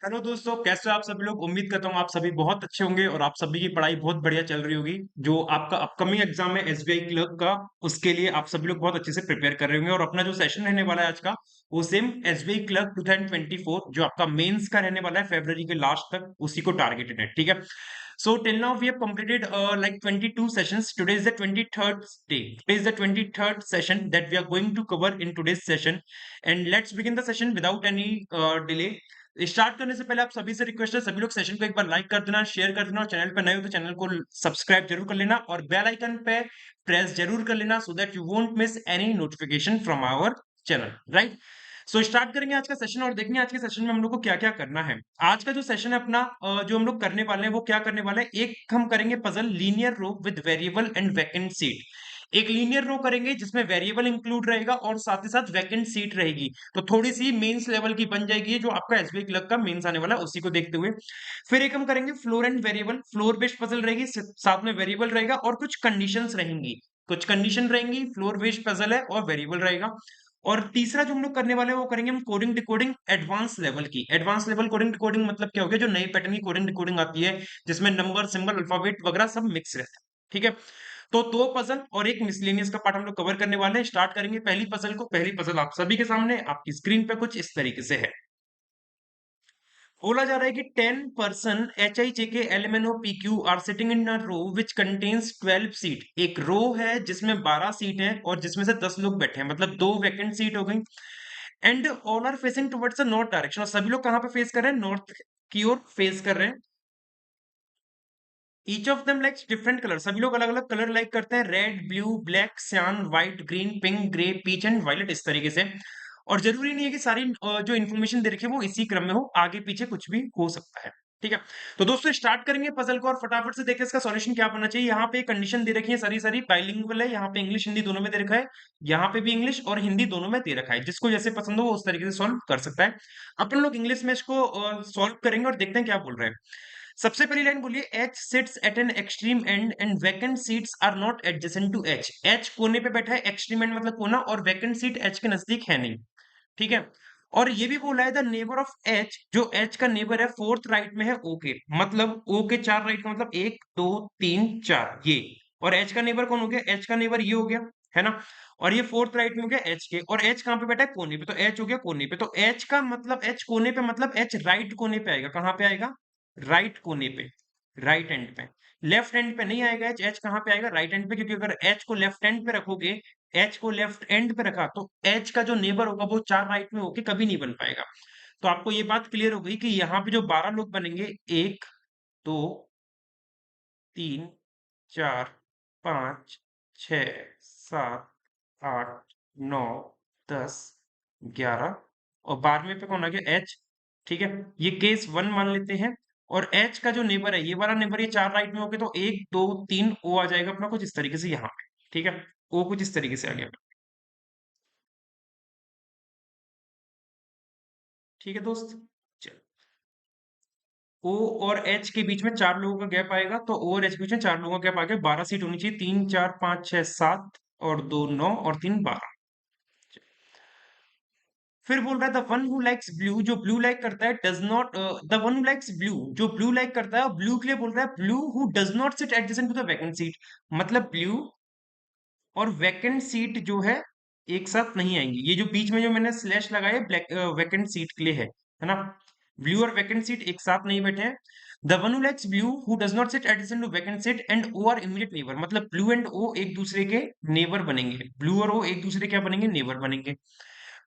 Hello दोस्तों, कैसे हो आप सभी लोग। उम्मीद करता हूँ आप सभी बहुत अच्छे होंगे और आप सभी की पढ़ाई बहुत बढ़िया चल रही होगी। जो आपका अपकमिंग एग्जाम है एसबीआई क्लर्क का, उसके लिए आप सभी लोग बहुत अच्छे से प्रिपेयर कर रहे होंगे। और अपना जो सेशन रहने वाला है आज का, वो सेम एसबीआई क्लर्क 2024 जो आपका मेंस का रहने वाला है फरवरी के लास्ट तक, उसी को टारगेटेड है। ठीक है। So till now we have completed like 22 sessions. Today is the 23rd day. Today is the 23rd session that we are going to cover in today's session. And let's begin the session without any delay. Start करने से पहले आप सभी से request है, सभी लोग session को एक बार लाइक कर देना, शेयर कर देना, और चैनल पर नए हो तो चैनल को सब्सक्राइब जरूर कर लेना और बेल आइकन पे प्रेस जरूर कर लेना so that you won't miss any notification from our channel. Right. So start करेंगे आज का सेशन और देखेंगे आज के सेशन में हम लोग को क्या क्या करना है। आज का जो सेशन है अपना, जो हम लोग करने वाले हैं वो क्या करने वाले हैं, एक हम करेंगे puzzle linear row with variable and vacant seat. एक लीनियर रो करेंगे जिसमें वेरिएबल इंक्लूड रहेगा और साथ ही साथ वैकेंट सीट रहेगी। तो थोड़ी सी मेंस लेवल की बन जाएगी, जो आपका एसबीआई क्लर्क का मेंस आने वाला है उसी को देखते हुए। फिर एक हम करेंगे floor and variable, floor based puzzle रहेगी, साथ में वेरिएबल रहेगा और कुछ कंडीशंस रहेंगी। कुछ कंडीशन रहेंगी, फ्लोर बेस्ड पजल है और वेरिएबल रहेगा। और तीसरा जो हम लोग करने वाले हैं वो करेंगे हम कोडिंग डिकोडिंग एडवांस लेवल की। एडवांस लेवल कोडिंग डिकोडिंग मतलब क्या हो गया, जो नई पैटर्न की कोडिंग डिकोडिंग आती है जिसमें नंबर सिंबल अल्फाबेट वगैरह सब मिक्स रहता है। ठीक है। तो दो पजल और एक मिसलेनियस का पार्ट हम लोग कवर करने वाले हैं। स्टार्ट करेंगे पहली पजल को। पहली पजल आप सभी के सामने आपकी स्क्रीन पे कुछ इस तरीके से है। बोला जा रहा है कि 10 person HIJK LMNO PQ are sitting in a row which contains 12 seat. एक रो है जिसमें 12 सीट है और जिसमें से 10 लोग बैठे हैं, मतलब दो वैकेंट सीट हो गई। And all are facing towards the north direction, और सभी लोग कहाँ पे फेस कर रहे हैं, नॉर्थ की ओर फेस कर रहे हैं। Each of them likes different colour, सभी लोग अलग अलग कलर लाइक करते हैं, red blue black cyan white green pink grey peach and violet, इस तरीके से। और जरूरी नहीं है कि सारी जो इन्फॉर्मेशन दे रखी है वो इसी क्रम में हो, आगे पीछे कुछ भी हो सकता है। ठीक है। तो दोस्तों स्टार्ट करेंगे पजल को और फटाफट से देखिए इसका सॉल्यूशन क्या बनना चाहिए। यहाँ पे कंडीशन दे रखी है, सारी सारी बाइलिंगुअल है, यहाँ पे इंग्लिश हिंदी दोनों में दे रखा है, यहाँ पे भी इंग्लिश और हिंदी दोनों में दे रखा है। जिसको जैसे पसंद हो वो उस तरीके से सॉल्व कर सकता है। अपन लोग इंग्लिश में इसको सॉल्व करेंगे और देखते हैं क्या बोल रहे हैं। सबसे पहली लाइन बोलिए, H sits at an extreme end and vacant seats are not adjacent to H. H कोने पे बैठा है, एक्सट्रीम एंड मतलब कोना, और वैकेंट सीट एच के नजदीक है नहीं। ठीक है। और ये भी बोला है द नेबर ऑफ एच, जो एच का नेबर है फोर्थ राइट में है ओ के, मतलब ओ के चार राइट का मतलब एक दो तीन चार ये। और एच का नेबर कौन हो गया, एच का नेबर ये हो गया, है ना। और ये फोर्थ राइट में हो गया एच के, और एच कहाँ पे बैठा है, कोने पे, तो एच हो गया कोने पे। तो एच का मतलब एच कोने पे मतलब एच राइट कोने पे आएगा। कहाँ पे आएगा, राइट कोने पे, राइट एंड पे। लेफ्ट एंड पे नहीं आएगा एच, एच कहाँ पे आएगा, राइट एंड पे, क्योंकि अगर एच को लेफ्ट एंड पे रखोगे, एच को लेफ्ट एंड पे रखा तो एच का जो नेबर होगा वो चार राइट में होके कभी नहीं बन पाएगा। तो आपको ये बात क्लियर हो गई कि यहाँ पे जो 12 लोग बनेंगे, एक दो तीन चार पाँच छ सात आठ नौ 10 11 और 12वें पे कौन आ गया, एच। ठीक है। ये केस वन मान लेते हैं। और एच का जो नेबर है, ये वाला नेबर, ये चार राइट में हो गए तो एक दो तीन ओ आ जाएगा अपना कुछ इस तरीके से यहाँ पे। ठीक है। ओ कुछ इस तरीके से आ गया। ठीक है दोस्त। ओ और एच के बीच में चार लोगों का गैप आएगा, तो ओ और एच के बीच में चार लोगों का गैप आ गया, 12 सीट होनी चाहिए, तीन चार पाँच छह सात और दो नौ और तीन 12। फिर बोल रहा है the one who likes blue, जो ब्लू लाइक करता है, does not, the one who likes blue, जो ब्लू लाइक करता है, ब्लू के लिए बोल रहा है blue who does not sit adjacent to the vacant seat. मतलब ब्लू और वैकेंट सीट जो है एक साथ नहीं आएंगी। ये जो बीच में जो मैंने स्लैश लगाया ब्लैक वैकेंट सीट के लिए है ना। ब्लू और वैकेंट सीट एक साथ नहीं बैठे हैं। The one who likes blue who does not sit adjacent to vacant seat and O are immediate neighbor, मतलब ब्लू एंड ओ एक दूसरे के नेबर बनेंगे, ब्लू और ओ एक दूसरे क्या बनेंगे, नेबर बनेंगे।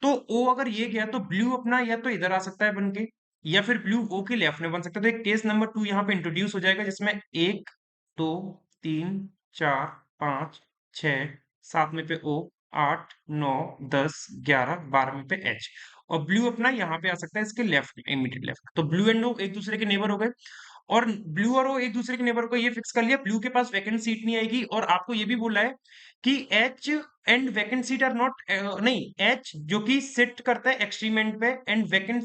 तो ओ अगर ये गया तो ब्लू अपना या तो इधर आ सकता है बन के, या फिर ब्लू ओ के लेफ्ट में बन सकता है। तो एक केस नंबर 2 यहाँ पे इंट्रोड्यूस हो जाएगा, जिसमें एक दो तीन चार पाँच छह, सात में पे ओ, आठ नौ 10 11 12 में पे एच। और ब्लू अपना यहाँ पे आ सकता है इसके लेफ्ट में, इमीडिएट लेफ्ट। तो ब्लू एंड ओ एक दूसरे के नेबर हो गए। और ब्लू और ओ एक दूसरे के नेबर को ये फिक्स कर लिया, ब्लू के पास वैकेंट सीट नहीं आएगी। और आपको ये भी बोला है कि H and vacant seat are not, नहीं, एच जो कि सिट करता है एक्सट्रीम एंड पे, and vacant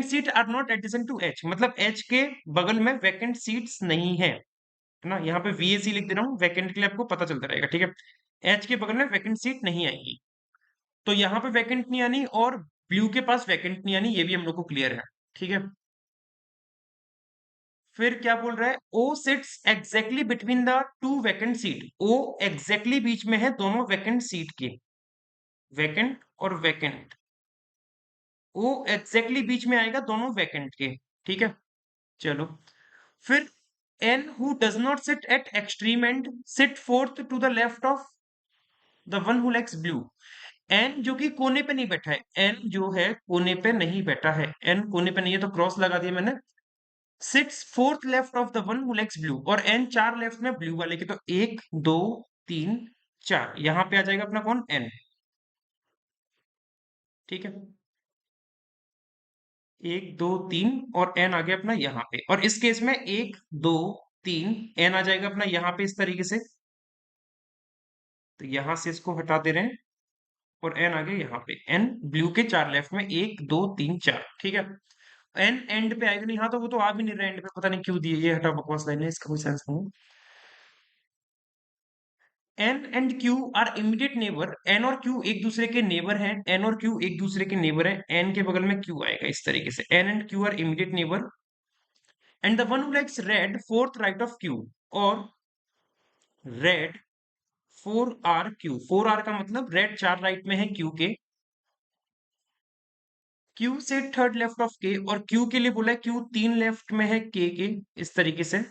seat are not adjacent to H, मतलब एच के बगल में वैकेंट सीट्स नहीं है, है ना। यहाँ पे VAC लिख दे रहा हूँ, वैकेंट के लिए आपको पता चलता रहेगा। ठीक है। एच के बगल में वैकेंट सीट नहीं आएगी, तो यहाँ पे वैकेंट नहीं आनी। और ब्लू के पास वैकेंट नहीं, यानी ये भी हम लोग को क्लियर है। ठीक है, फिर क्या बोल रहा है, O sits exactly between the two vacant seat. O exactly बीच में है दोनों वैकेंट सीट के, वैकेंट और वैकेंट, ओ एग्जैक्टली बीच में आएगा दोनों वैकेंट के। ठीक है, चलो, फिर N who does not sit at extreme end sit fourth to the left of the one who likes blue. N जो कि कोने पे नहीं बैठा है, एन जो है कोने पे नहीं बैठा है, एन कोने पे नहीं है तो क्रॉस लगा दिया मैंने। Sits fourth left of the one who likes blue, और एन चार लेफ्ट में ब्लू वाले के, तो एक दो तीन चार, यहां पे आ जाएगा अपना कौन, एन। ठीक है, एक दो तीन और एन आ गया अपना यहाँ पे, और इस केस में एक दो तीन एन आ जाएगा अपना यहाँ पे इस तरीके से। तो यहां से इसको हटा दे रहे हैं, और एन आ गया यहाँ पे, एन ब्लू के चार लेफ्ट में, एक दो तीन चार। ठीक है, एन एंड पे आएगा नहीं, हाँ तो वो तो आ भी नहीं रहा एंड पे, पता नहीं क्यों दिए, ये हटा, बकवास लाइन है, इसका कोई सेंस नहीं। N and Q are immediate neighbor, N और क्यू एक दूसरे के नेबर हैं, एन और क्यू एक दूसरे के नेबर हैं, एन के बगल में क्यू आएगा इस तरीके से, N and Q are immediate neighbour, and the one who likes red fourth right of Q, और red four R Q, four R का मतलब रेड चार राइट में है क्यू के, क्यू से थर्ड लेफ्ट ऑफ के, और क्यू के लिए बोला है क्यू तीन लेफ्ट में है के, इस तरीके से,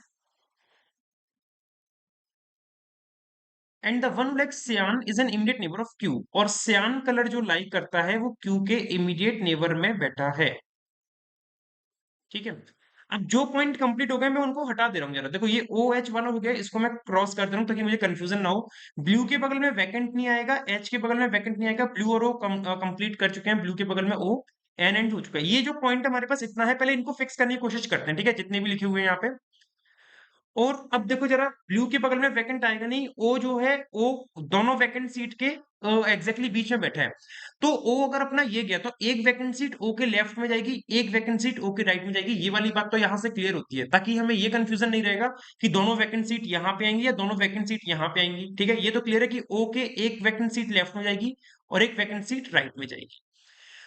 एंड द वन लाइक सियान is an immediate neighbour of Q, और सियान कलर जो लाइक करता है वो क्यू के इमीडिएट नेबर में बैठा है। ठीक है, अब जो पॉइंट कंप्लीट हो गए मैं उनको हटा दे रहा हूँ जरा, देखो ये ओ एच वाला हो गया, इसको मैं क्रॉस कर दे रहा हूँ ताकि मुझे कंफ्यूजन ना हो। ब्लू के बगल में वैकेंट नहीं आएगा, एच के बगल में वैकेंट नहीं आएगा, ब्लू और ओ कंप्लीट कर चुके हैं, ब्लू के बगल में ओ एन एंड हो चुका है। ये जो पॉइंट हमारे पास इतना है, पहले इनको फिक्स करने की कोशिश करते हैं, ठीक है, जितने भी लिखे हुए हैं यहाँ पे। और अब देखो जरा, ब्लू के बगल में वैकेंट आएगा नहीं, ओ जो है, ओ दोनों वैकेंट सीट के एग्जैक्टली बीच में बैठा है, तो ओ अगर अपना ये गया तो एक वैकेंट सीट ओ के लेफ्ट में जाएगी, एक वैकेंट सीट ओ के राइट में जाएगी, ये वाली बात तो यहां से क्लियर होती है, ताकि हमें ये कंफ्यूजन नहीं रहेगा कि दोनों वैकेंट सीट यहाँ पे आएंगी या दोनों वैकेंट सीट यहाँ पे आएंगी। ठीक है, ये तो क्लियर है कि ओ के एक वैकेंट सीट लेफ्ट में जाएगी और एक वैकेंट सीट राइट में जाएगी।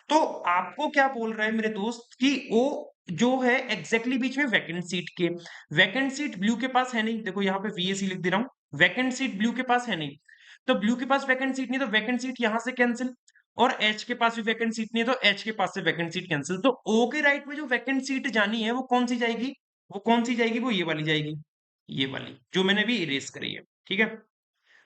तो आपको क्या बोल रहा है मेरे दोस्त कि वो जो है एग्जैक्टली बीच में वैकेंट सीट के, वैकेंट सीट ब्लू के पास है नहीं, देखो यहाँ पे वीएसी लिख दे रहा हूं, वैकेंट सीट ब्लू के पास है नहीं, तो ब्लू के पास वैकेंट सीट नहीं, तो वैकेंट सीट यहां से कैंसिल, और एच के पास भी वैकेंट सीट नहीं है, तो एच के पास से वैकेंट सीट कैंसिल, तो ओ के राइट में जो वैकेंट सीट जानी है वो कौन सी जाएगी, वो कौन सी जाएगी, वो ये वाली जाएगी, ये वाली जो मैंने भी इरेज करी है। ठीक है,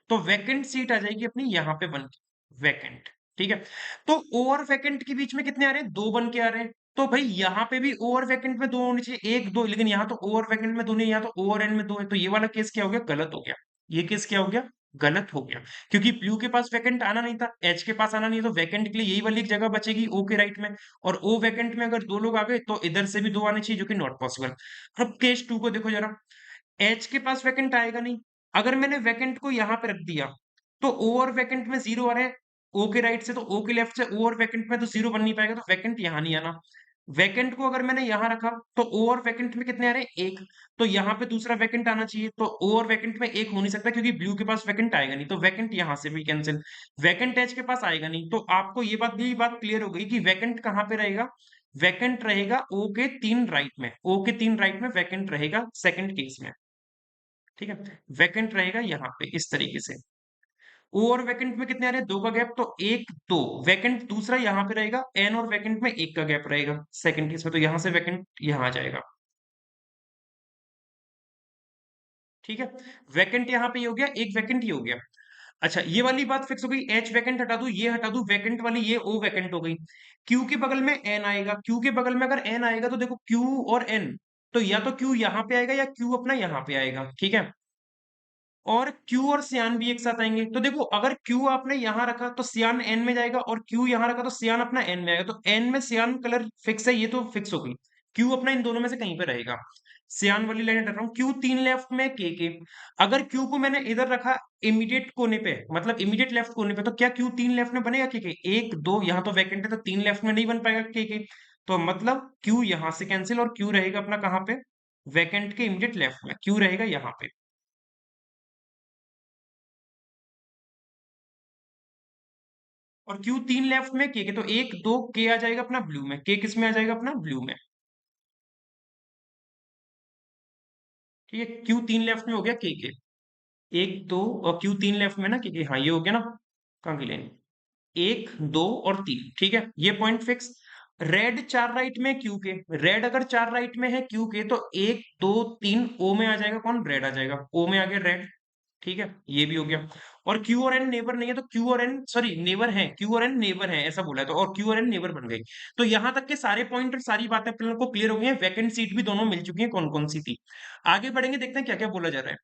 तो वैकेंट सीट आ जाएगी अपनी यहाँ पे बन के वैकेंट। ठीक है, तो ओ और वैकेंट के बीच में कितने आ रहे हैं, दो बन के आ रहे हैं, तो भाई यहाँ पे भी ओ और वैकेंट में दो होने चाहिए, एक दो, लेकिन यहाँ तो ओ और वैकेंट में दो नहीं, यहाँ तो ओ और एन में दो है, तो ये वाला केस क्या हो गया, गलत हो गया, ये केस क्या हो गया, गलत हो गया, क्योंकि ब्लू के पास वैकेंट आना नहीं था, एच के पास आना नहीं, तो वैकेंट के लिए यही वाली एक जगह बचेगी ओ के राइट में, और ओ वैकेंट में अगर दो लोग आ गए तो इधर से भी दो आने चाहिए, जो कि नॉट पॉसिबल। अब केस टू को देखो जरा, एच के पास वैकेंट आएगा नहीं, अगर मैंने वैकेंट को यहां पे रख दिया तो ओ और वैकेंट में जीरो आ रहा है, ओ के राइट से तो ओ के लेफ्ट से ओ और वैकेंट में तो जीरो बन नहीं पाएगा, तो वैकेंट यहां नहीं आना। वैकेंट को अगर मैंने यहां रखा तो ओ और वैकेंट में कितने आ रहे हैं, एक, तो यहाँ पे दूसरा वैकेंट आना चाहिए, तो ओ और वैकेंट में एक हो नहीं सकता क्योंकि ब्लू के पास वैकेंट आएगा नहीं, तो वैकेंट यहां से भी कैंसिल, वैकेंट एच के पास आएगा नहीं, तो आपको ये बात क्लियर हो गई कि वैकेंट कहां पे रहेगा, वैकेंट रहेगा ओ के तीन राइट में, ओ के तीन राइट में वैकेंट रहेगा सेकंड केस में। ठीक है, वैकेंट रहेगा यहाँ पे इस तरीके से, ओ और वैकेंट में कितने आ रहे हैं, दो का गैप, तो एक दो, वैकेंट दूसरा यहाँ पे रहेगा, एन और वैकेंट में एक का गैप रहेगा सेकंड केस में, तो यहाँ से वैकेंट यहाँ आ जाएगा। ठीक है, वैकेंट यहाँ पे ये हो गया, एक वैकेंट ये हो गया। अच्छा, ये वाली बात फिक्स हो गई, एच वैकेंट हटा दूं, ये हटा दूं, वैकेंट वाली ये ओ वैकेंट हो गई। क्यू के बगल में एन आएगा, क्यू के बगल में अगर एन आएगा तो देखो क्यू और एन, तो या तो क्यू यहाँ पे आएगा या क्यू अपना यहाँ पे आएगा। ठीक है, और क्यू और सियान भी एक साथ आएंगे, तो देखो अगर क्यू आपने यहां रखा तो सियान एन में जाएगा, और क्यू यहां रखा तो सियान अपना एन में आएगा, तो एन में सियान कलर फिक्स है, ये तो फिक्स हो गई, क्यू अपना इन दोनों में से कहीं पे रहेगा। सियान वाली लाइन हटा रहा हूं, क्यू तीन लेफ्ट में के, अगर क्यू को मैंने इधर रखा इमीडिएट कोने पे, मतलब इमीडिएट लेफ्ट कोने पे, तो क्या क्यू तीन लेफ्ट में बनेगा के, एक दो, यहाँ तो वैकेंट है तो तीन लेफ्ट में नहीं बन पाएगा के, तो मतलब क्यू यहां से कैंसिल, और क्यू रहेगा अपना कहां पे, वैकेंट के इमीडिएट लेफ्ट में, क्यू रहेगा यहाँ पे। और क्यू तीन लेफ्ट में के तो एक दो के आ जाएगा अपना ब्लू में, के किस में आ जाएगा अपना ब्लू में। ठीक है, क्यू तीन लेफ्ट में हो गया के एक दो, और क्यू तीन लेफ्ट में ना के, हाँ ये हो गया ना। कहाँ की लाइन, एक दो और तीन, ठीक है ये पॉइंट फिक्स। रेड चार राइट में क्यू के, रेड अगर चार राइट में है क्यू के तो एक दो तीन ओ में आ जाएगा, कौन, रेड आ जाएगा, ओ में आ गया रेड। ठीक है ये भी हो गया। और क्यू और एन नेबर नहीं है, तो क्यू और एन सॉरी नेबर है, क्यू और एन नेबर है ऐसा बोला है, तो और क्यू और एन नेबर बन गई। तो यहां तक के सारे पॉइंट और सारी बातें अपने लोग को क्लियर हो गई हैं, वैकेंट सीट भी दोनों मिल चुकी है, कौन कौन सी थी। आगे बढ़ेंगे, देखते हैं क्या क्या बोला जा रहा है।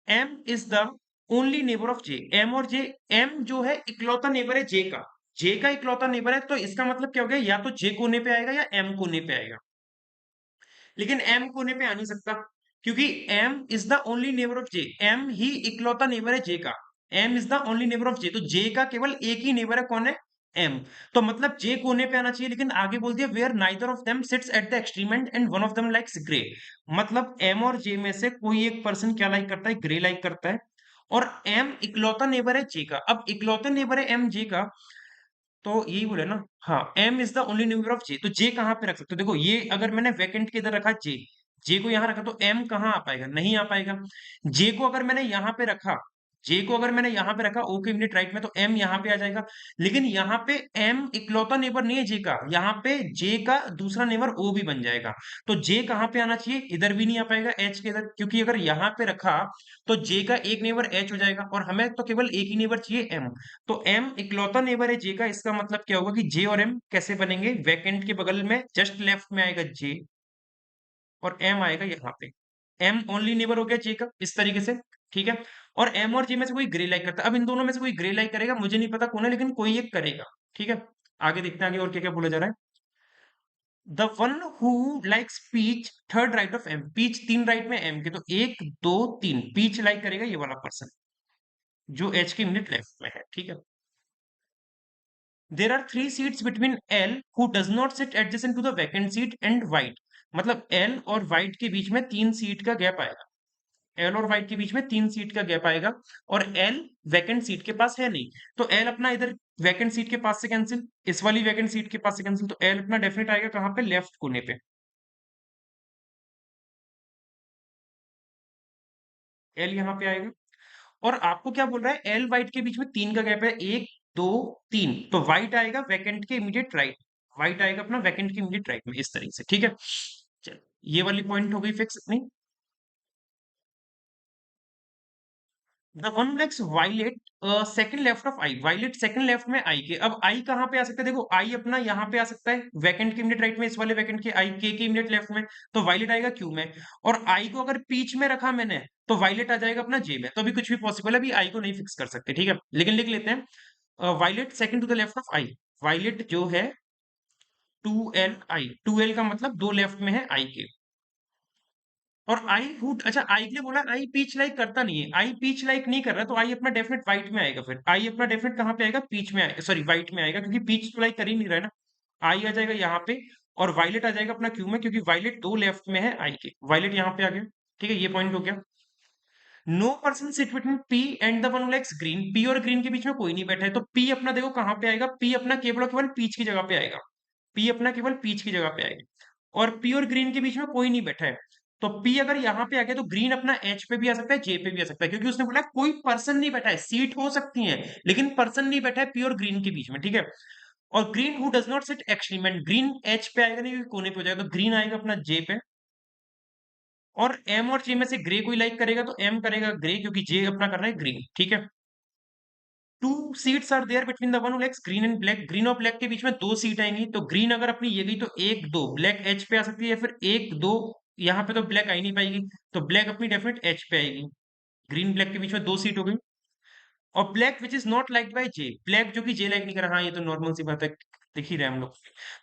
M is the only neighbour of J, M और जे, एम जो है इकलौता नेबर है जे का, जे का इकलौता नेबर है, तो इसका मतलब क्या हो गया, या तो जे कोने पे आएगा या एम कोने पे आएगा। लेकिन एम कोने पे आ नहीं सकता, क्योंकि M is the only neighbour of J, M ही इकलौता नेबर है जे का, M is the only neighbour of J, तो जे का केवल एक ही नेबर है, कौन है, एम। तो मतलब जे कोने पे आना चाहिए, लेकिन आगे बोल दिया where neither of them sits at the extreme end and one of them likes grey. मतलब एम और जे में से कोई एक पर्सन क्या लाइक करता है, ग्रे लाइक करता है। और एम इकलौता नेबर है जे का, अब इकलौता नेबर है एम जे का, तो यही बोले ना, हाँ M is the only number of J, तो जे कहाँ पे रख सकते हो, देखो ये अगर मैंने वैकेंट के इधर रखा जे, जे को यहां रखा तो एम कहाँ आ पाएगा, नहीं आ पाएगा। जे को अगर मैंने यहां पे रखा, जे को अगर मैंने यहां पे रखा ओ के इमीडिएट राइट में, तो एम यहां पे आ जाएगा। लेकिन यहाँ पे एम इकलौता नेबर नहीं है जे का, यहाँ पे जे का दूसरा नेबर ओ भी बन जाएगा। तो जे कहाँ पे आना चाहिए, इधर भी नहीं आ पाएगा एच के इधर, क्योंकि अगर यहाँ पे रखा तो जे का एक नेबर एच हो जाएगा, और हमें तो केवल एक ही नेबर चाहिए एम। तो एम इकलौता नेबर है जे का, इसका मतलब क्या होगा कि जे और एम कैसे बनेंगे, वैकेंट के बगल में जस्ट लेफ्ट में आएगा जे, और एम आएगा यहाँ पे। एम ओनली नेबर हो गया जे का इस तरीके से। ठीक है, और एम और जे में से कोई ग्रे लाइक करता है, अब इन दोनों में से कोई ग्रे लाइक करेगा, मुझे नहीं पता कौन है, लेकिन कोई एक करेगा। ठीक है, आगे देखते हैं आगे और क्या क्या बोला जा रहा है। The one who likes peach third right of M, peach तीन राइट में एम के, तो एक दो तीन पीच लाइक करेगा ये वाला पर्सन, जो एच के मिनट लेफ्ट में है। ठीक है, there are three seats between L who does not sit adjacent to the vacant seat and white, मतलब L और white के बीच में तीन सीट का गैप आएगा, L और white के बीच में तीन सीट का गैप आएगा, और L वैकेंट सीट के पास है नहीं, तो L अपना इधर वैकेंट सीट के पास से कैंसिल, इस वाली वैकेंट सीट के पास से कैंसिल, तो L अपना डेफिनेट आएगा कहाँ पे, लेफ्ट कोने पे, L यहाँ पे आएगा। और आपको क्या बोल रहा है, एल वाइट के बीच में तीन का गैप है, एक दो तीन, तो व्हाइट आएगा वैकेंट के इमीडिएट राइट, व्हाइट आएगा अपना वैकेंट के इमीडिएट राइट में, इस तरीके से। ठीक है, चल ये वाली पॉइंट हो गई फिक्स अपनी। The one next violet second left of I, violet second left में आई के, अब आई कहाँ पे आ सकता है, देखो आई अपना यहाँ पे आ सकता है वैकेंट के इमीडिएट राइट में, इस वाले वैकेंट के आई के इमीडिएट लेफ्ट में, तो वायलेट आएगा क्यू में। और आई को अगर पीच में रखा मैंने, तो वायलेट आ जाएगा अपना जे में, तो अभी कुछ भी पॉसिबल है, अभी आई को नहीं फिक्स कर सकते। ठीक है, लेकिन लिख लेते हैं violet second to the left of I, violet जो है two L I, two L का मतलब दो लेफ्ट में है आई के। और आई हुड, अच्छा आई के लिए बोला, आई पीच लाइक करता नहीं है, आई पीच लाइक नहीं कर रहा, तो आई अपना डेफिनेट व्हाइट में आएगा, फिर आई अपना डेफिनेट कहाँ पे आएगा, पीच में आएगा, सॉरी व्हाइट में आएगा, क्योंकि पीच तो लाइक कर ही नहीं रहा है ना। आई आ जाएगा यहाँ पे, और वायलेट आ जाएगा अपना क्यू में, क्योंकि वायलेट दो लेफ्ट में है आई के, वायलेट यहाँ पे आ गया। ठीक है, ये पॉइंट हो गया। No person sit between P and the one likes green, P और ग्रीन के बीच में कोई नहीं बैठा है, तो पी अपना देखो कहाँ पे आएगा, पी अपना केवल और केवल पीच की जगह पे आएगा, पी अपना केवल पीच की जगह पे आएगा, और पी और ग्रीन के बीच में कोई नहीं बैठा है। तो पी अगर यहाँ पे आ गया, तो ग्रीन अपना एच पे भी आ सकता है, जे पे भी आ सकता है, क्योंकि उसने बोला कोई पर्सन नहीं बैठा है, सीट हो सकती है लेकिन पर्सन नहीं बैठा है पी और ग्रीन के बीच में। ठीक है, और green who does not seat extreme, green H पे आएगा नहीं, कोने पे हो जाएगा, तो ग्रीन आएगा अपना जे पे। और एम और जे में से ग्रे कोई लाइक करेगा, तो एम करेगा ग्रे, क्योंकि जे अपना कर रहा है ग्रीन। ठीक है, two seats are there between the one who likes green and black, green और ब्लैक के बीच में दो सीट आएंगी, तो ग्रीन अगर अपनी ये गई तो एक दो ब्लैक एच पे आ सकती है, या फिर एक दो, यहाँ पे तो ब्लैक आ ही नहीं पाएगी, तो ब्लैक अपनी डेफिनेट एच पे आएगी। ग्रीन ब्लैक के बीच में दो सीट हो गई। और black which is not like by J, black जो कि जे लाइक नहीं कर रहा, हाँ ये तो नॉर्मल सी बात है, दिख ही रहे हैं हम लोग।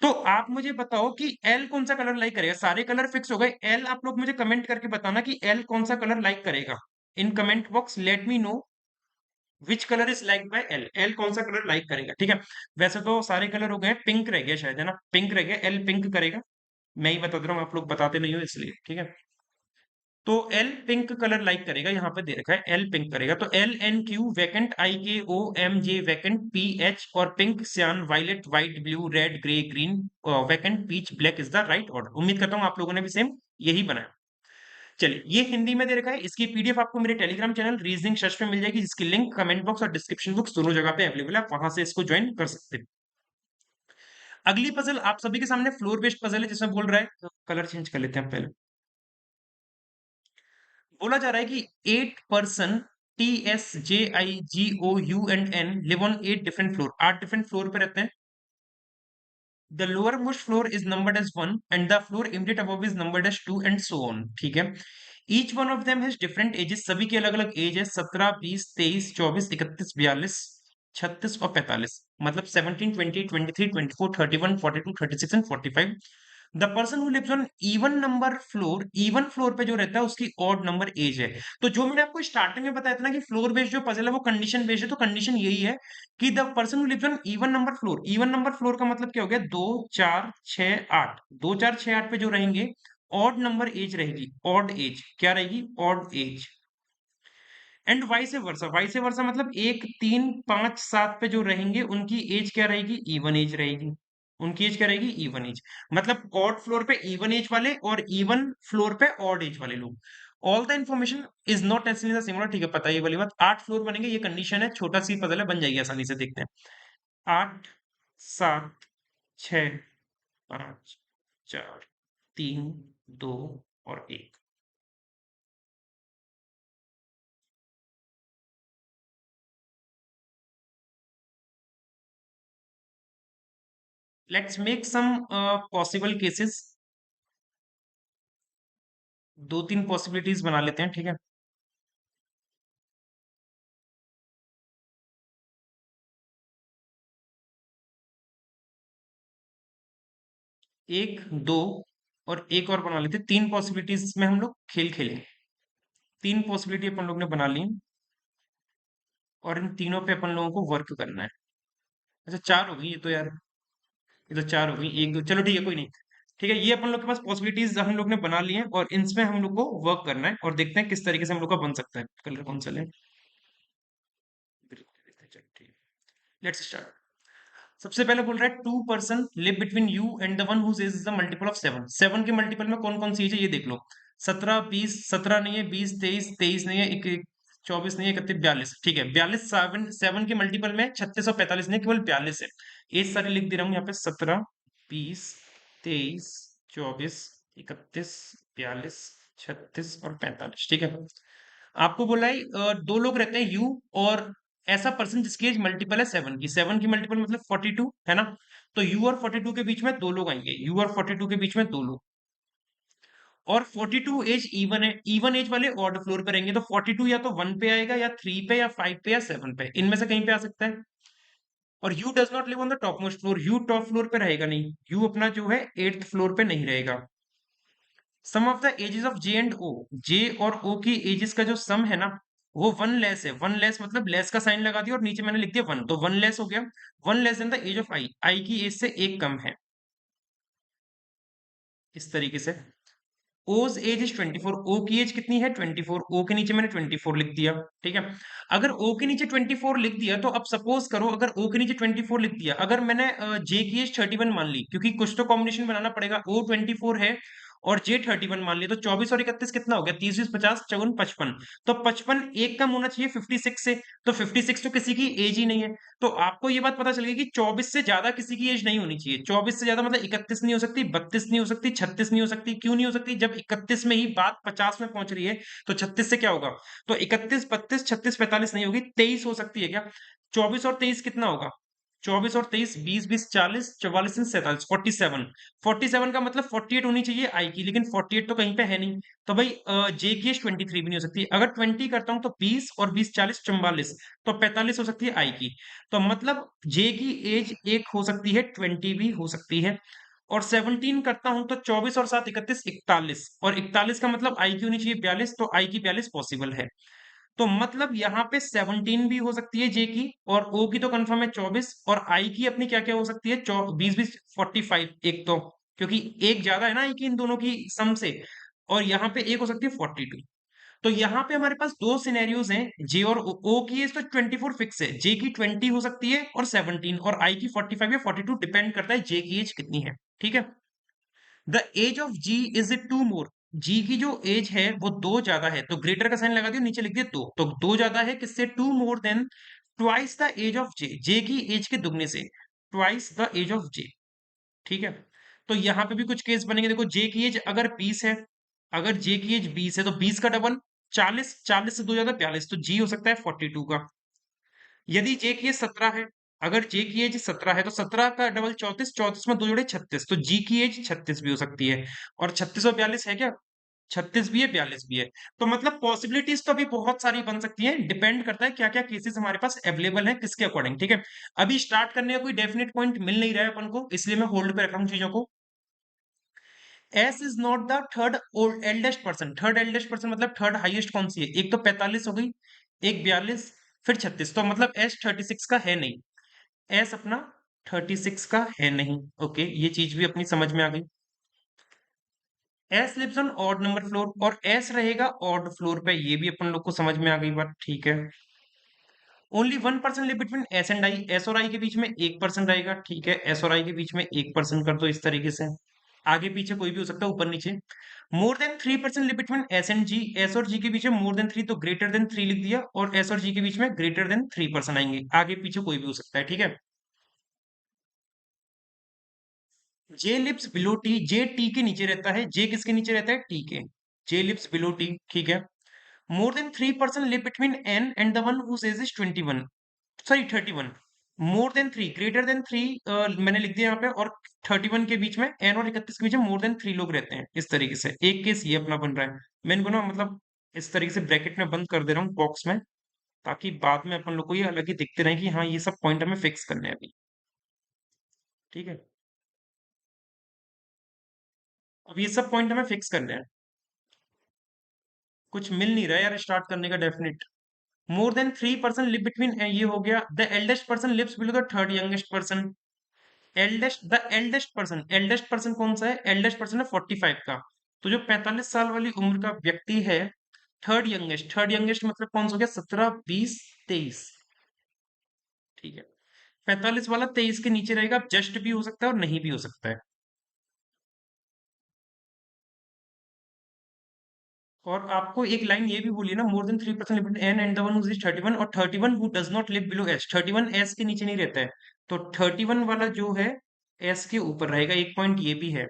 तो आप मुझे बताओ कि एल कौन सा कलर लाइक करेगा, सारे कलर फिक्स हो गए, एल आप लोग मुझे कमेंट करके बताना कि एल कौन सा कलर लाइक करेगा, in comment box let me know which colour is like by L, L कौन सा कलर लाइक करेगा। ठीक है, वैसे तो सारे कलर हो गए, पिंक रह गया शायद, है ना, पिंक रह गया, एल पिंक करेगा। मैं ही बता दे रहा हूँ, आप लोग बताते नहीं हो इसलिए। ठीक है, तो एल पिंक कलर लाइक करेगा, यहाँ पे दे रखा है एल पिंक करेगा, तो L N Q vacant, I K O M J vacant, P H और pink, cyan, violet, white, blue, red, grey, green, vacant, peach, black is the right order. उम्मीद करता हूँ आप लोगों ने भी सेम यही बनाया। चलिए, ये हिंदी में दे रखा है, इसकी पीडीएफ आपको मेरे टेलीग्राम चैनल रीजनिंग सर्च में मिल जाएगी, जिसकी लिंक कमेंट बॉक्स और डिस्क्रिप्शन बॉक्स दोनों जगह पे अवेलेबल है, आप वहां से इसको ज्वाइन कर सकते हैं। अगली पजल आप सभी के सामने फ्लोर बेस्ड पजल है, जिसमें बोल रहा है, कलर चेंज कर लेते हैं पहले। बोला जा रहा है कि 8 person, T S J I G O U and N, live on 8 different floor, 8 different floor पे रहते हैं। The lowermost floor is numbered as 1 and the floor immediate above is numbered as 2 and so on. ठीक है, each one of them has different ages, सभी की अलग अलग as है, 17, 20, 23, 24, 31, 42, 36 और 45, मतलब 17, 20, 23, 24, 31, 42, 36 and 45। The person who lives on even number floor, even floor पे जो रहता है उसकी ऑड नंबर एज है। तो जो मैंने आपको स्टार्टिंग में बताया था ना कि फ्लोर बेस्ड जो पजल है वो कंडीशन बेस्ड है, तो कंडीशन यही है कि the person who lives on even number floor, even number floor का मतलब क्या हो गया, 2, 4, 6, 8, 2, 4, 6, 8 पे जो रहेंगे ऑड नंबर एज रहेगी, ऑड एज क्या रहेगी, odd age. And vice versa मतलब 1, 3, 5, 7 पे जो रहेंगे उनकी एज क्या रहेगी, इवन एज रहेगी। उनकी एज क्या रहेगी, इवन एज। मतलब ऑड फ्लोर पे इवन एज वाले और इवन फ्लोर पे ऑड एज वाले लोग। All the information is not as the similar, ठीक है, पता है ये वाली बात। 8 फ्लोर बनेंगे, ये कंडीशन है, छोटा सी पजल है, बन जाएगी आसानी से, देखते हैं। 8, 7, 6, 5, 4, 3, 2 और 1। Let's make some possible cases, दो तीन पॉसिबिलिटीज बना लेते हैं, ठीक है। 1, 2 और एक और बना लेते हैं, 3 पॉसिबिलिटीज में हम लोग खेल खेलेंगे। 3 पॉसिबिलिटी अपन लोग ने बना ली और इन तीनों पे अपन लोगों को वर्क करना है। अच्छा, 4 हो गई ये तो यार, ये तो 4 हो गई, 1, 2, चलो ठीक है, कोई नहीं। ठीक है, ये अपन लोग के पास पॉसिबिलिटीज हम लोग ने बना ली हैं और इनमें हम लोग को वर्क करना है और देखते हैं किस तरीके से हम लोग का बन सकता है। कलर कौन सा लें, लेट्स स्टार्ट। सबसे पहले बोल रहा है 2 person live between U and the one whose age is the multiple of 7। 7 के मल्टीपल में कौन कौन सी एज है ये देख लो। 17, 20, 17 नहीं है, 20, 23, 23 नहीं है, 24 नहीं है, 31, 42, ठीक है, 42। 7 के मल्टीपल में 36 और 45 नहीं, केवल 42 है। एज सारे लिख दे रहा हूँ यहाँ पे, 17, 20, 23, 24, 31, 42, 36 और 45, ठीक है। आपको बोला है दो लोग रहते हैं, यू और ऐसा पर्सन जिसकी एज मल्टीपल है 7 की। 7 की मल्टीपल मतलब 42 है ना। तो यू और 42 के बीच में दो लोग आएंगे, यू और 42 के बीच में दो लोग। और 42 एज इवन है, इवन एज वाले ऑड फ्लोर पे रहेंगे, तो 42 या तो 1 पे आएगा या 3 पे या 5 पे या 7 पे, इनमें से कहीं पे आ सकता है। और you does not live on the top most floor, you top floor पे रहेगा नहीं, यू अपना जो है 8th फ्लोर पे नहीं रहेगा। Sum of the ages of J and O, J और ओ की एजेस का जो सम है ना, वो वन लेस है। वन लेस मतलब लेस का साइन लगा दिया और नीचे मैंने लिख दिया वन, तो वन लेस हो गया। One less than the age of I, I की एज से एक कम है, इस तरीके से। ओज एज इज 24, ओ की एज कितनी है 24, ओ के नीचे मैंने 24 लिख दिया, ठीक है। अगर ओ के नीचे 24 लिख दिया तो अब सपोज करो, अगर ओ के नीचे 24 लिख दिया, अगर मैंने जे की एज 31 मान ली, क्योंकि कुछ तो कॉम्बिनेशन बनाना पड़ेगा, ओ 24 है और जे 31 मान लिया, तो 24 और 31 कितना हो गया, 30, 20, 50, 54, 55। तो 55 एक कम होना चाहिए 56 से, तो 56 तो किसी की एज ही नहीं है। तो आपको ये बात पता चल गई कि 24 से ज्यादा किसी की एज नहीं होनी चाहिए। 24 से ज्यादा मतलब 31 नहीं हो सकती, 32 नहीं हो सकती, 36 नहीं हो सकती। क्यों नहीं हो सकती, जब 31 में ही बात 50 में पहुंच रही है, तो 36 से क्या होगा, तो 31, 32, 36, 45 नहीं होगी, 23 हो सकती है क्या। 24 और 23 कितना होगा, 24 और 23, 20, 20, 40, 44, 47, 47। 47 का मतलब 48 होनी चाहिए आई की, लेकिन 48 तो कहीं पे है नहीं। तो भाई जे की एज 23 भी नहीं हो सकती। अगर 20 करता हूं तो 20 और 20, 40, 44, तो 45 हो सकती है आई की। तो मतलब जे की एज एक हो सकती है, 20 भी हो सकती है। और 17 करता हूं तो 24 और 7, 31, 41, और 41 का मतलब आई की होनी चाहिए 42, तो आई की 42 पॉसिबल है। तो मतलब यहाँ पे 17 भी हो सकती है जे की, और ओ की तो कंफर्म है 24, और आई की अपनी क्या क्या हो सकती है, 20, 20, 45, एक तो, क्योंकि एक ज्यादा है ना आई की इन दोनों की सम से। और यहाँ पे एक हो सकती है 42। तो यहाँ पे हमारे पास दो सिनेरियोज हैं, जे और ओ की एज तो 24 फिक्स है, जे की 20 हो सकती है और 17, और आई की 45 या 42, डिपेंड करता है जे की एज कितनी है। ठीक है। The age of G is it two more, G की जो एज है वो दो ज्यादा है, तो ग्रेटर का साइन लगा दिया, नीचे लिख दिया दो, तो दो ज्यादा है किससे, two more than twice the age of J, J की एज के दुगने से, twice the age of J. ठीक है। तो यहाँ पे भी कुछ केस बनेंगे, देखो जे की एज अगर 20 है, अगर जे की एज 20 है तो 20 का डबल 40, 40 से दो ज्यादा 42, तो जी हो सकता है 42 का। यदि जे की एज 17 है, अगर जे की एज 17 है तो 17 का डबल 34, 34 में दो जोड़े 36, तो जी की एज 36 भी हो सकती है। और 36 और 42 है क्या, 36 भी है 42 भी है। तो मतलब पॉसिबिलिटीज तो अभी बहुत सारी बन सकती हैं, डिपेंड करता है क्या क्या केसेस हमारे पास अवेलेबल है किसके अकॉर्डिंग। ठीक है। अभी स्टार्ट करने का कोई डेफिनेट पॉइंट मिल नहीं रहा है अपन को, इसलिए मैं होल्ड पे रख रहा हूँ चीजों को। S is not the third eldest person, third eldest person मतलब थर्ड हाईएस्ट कौन सी है, एक तो 45 हो गई, एक 42, फिर 36, तो मतलब एस 36 का है नहीं, एस अपना 36 का है नहीं। ओके, ये चीज भी अपनी समझ में आ गई। S lives on odd number floor, और एस रहेगा ऑड फ्लोर पे, ये भी अपन लोग को समझ में आ गई बात। ठीक है। Only one person live between S and I, S और आई के बीच में एक पर्सन रहेगा। ठीक है, एस और आई के बीच में एक पर्सन कर दो इस तरीके से, आगे पीछे कोई भी हो सकता है, ऊपर नीचे। More than 3% live between S and G, S और जी के बीच में मोर देन 3, तो ग्रेटर देन 3 लिख दिया, और एस और जी के बीच में ग्रेटर देन 3% आएंगे, आगे पीछे कोई भी हो सकता है। ठीक है। जे लिप्स बिलो टी, जे टी के नीचे रहता है, जे किसके नीचे रहता है, टी के, जे लिप्स बिलो टी। ठीक है। More than 3% live between N and the one whose age is 21, sorry 31। More than 3, greater than 3 मैंने लिख दिया यहाँ पे, और 31 के बीच में, एन और 31 के बीच में मोर देन 3 लोग रहते हैं, इस तरीके से एक केस ये अपना बन रहा है। मैं इनको ना मतलब इस तरीके से ब्रैकेट में बंद कर दे रहा हूँ बॉक्स में, ताकि बाद में अपन लोग को ये अलग ही दिखते रहे कि हाँ ये सब पॉइंट हमें फिक्स करने हैं अभी। ठीक है। अब ये सब पॉइंट हमें फिक्स करने हैं, कुछ मिल नहीं रहा है यार स्टार्ट करने का definite. More than 3% live between, ये हो गया। The eldest person lives below the third youngest person, eldest person कौन सा है, एल्डेस्ट पर्सन है 45 का, तो जो 45 साल वाली उम्र का व्यक्ति है, थर्ड यंगेस्ट मतलब कौन सा हो गया, 17, 20, 23। ठीक है। 45 वाला 23 के नीचे रहेगा, जस्ट भी हो सकता है और नहीं भी हो सकता है। और आपको एक लाइन ये भी बोली ना, more than 3% live N and the one who is 31, और 31 who does not live below S, 31 S के नीचे नहीं रहता है, तो 31 वाला जो है एस के ऊपर रहेगा, एक पॉइंट ये भी है।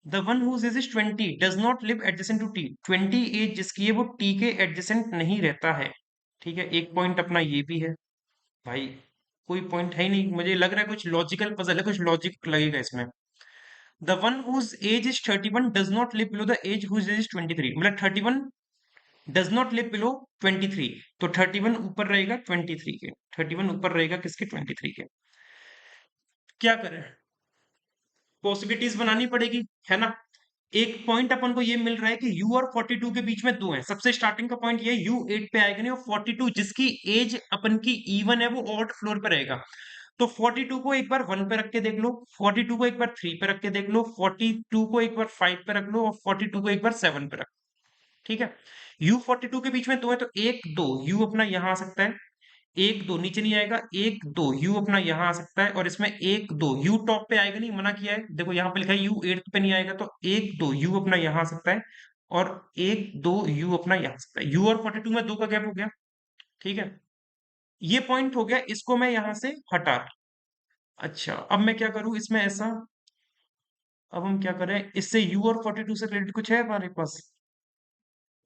The one whose age is 20 does not live adjacent to T, 20 age जिसकी है वो टी के एडजेसेंट नहीं रहता है। ठीक है, एक पॉइंट अपना ये भी है। भाई कोई पॉइंट है ही नहीं, मुझे लग रहा है कुछ लॉजिकल पजल है, कुछ लॉजिक लगेगा इसमें। The one whose age is 31 does not live below the age whose age is 23, मतलब 31 डज नॉट लिव बिलो 23, तो 31 ऊपर रहेगा 23 के, 31 ऊपर रहेगा किसके, 23 के। क्या करें, पॉसिबिलिटीज बनानी पड़ेगी, है ना। एक पॉइंट अपन को ये मिल रहा है कि u और 42 के बीच में दो है, सबसे स्टार्टिंग का पॉइंट ये u 8 पे आएगा नहीं, और 42 जिसकी एज अपन की इवन है वो ऑड फ्लोर पे रहेगा। तो 42 को एक बार 1 पे रख के देख लो, 42 को एक बार 3 पे रख के देख लो, 42 को एक बार 5 पे रख लो, और 42 को एक बार 7 पे रख। ठीक है। u 42 के बीच में दो है, तो एक दो u अपना यहां आ सकता है, एक दो नीचे नहीं आएगा, एक दो यू अपना यहां आ सकता है, और इसमें एक दो यू टॉप पे आएगा नहीं, मना किया है, देखो यहाँ पे लिखा है यू एट्थ पे नहीं आएगा, तो एक दो यू अपना यहां आ सकता है, और एक दो यू अपना यहां आ सकता है, यू और 42 में दो का गैप हो गया। ठीक है। ये पॉइंट हो गया, इसको मैं यहां से हटा। अच्छा, अब मैं क्या करूं इसमें ऐसा, अब हम क्या करें इससे, यू और 42 से रिलेटेड कुछ है हमारे पास,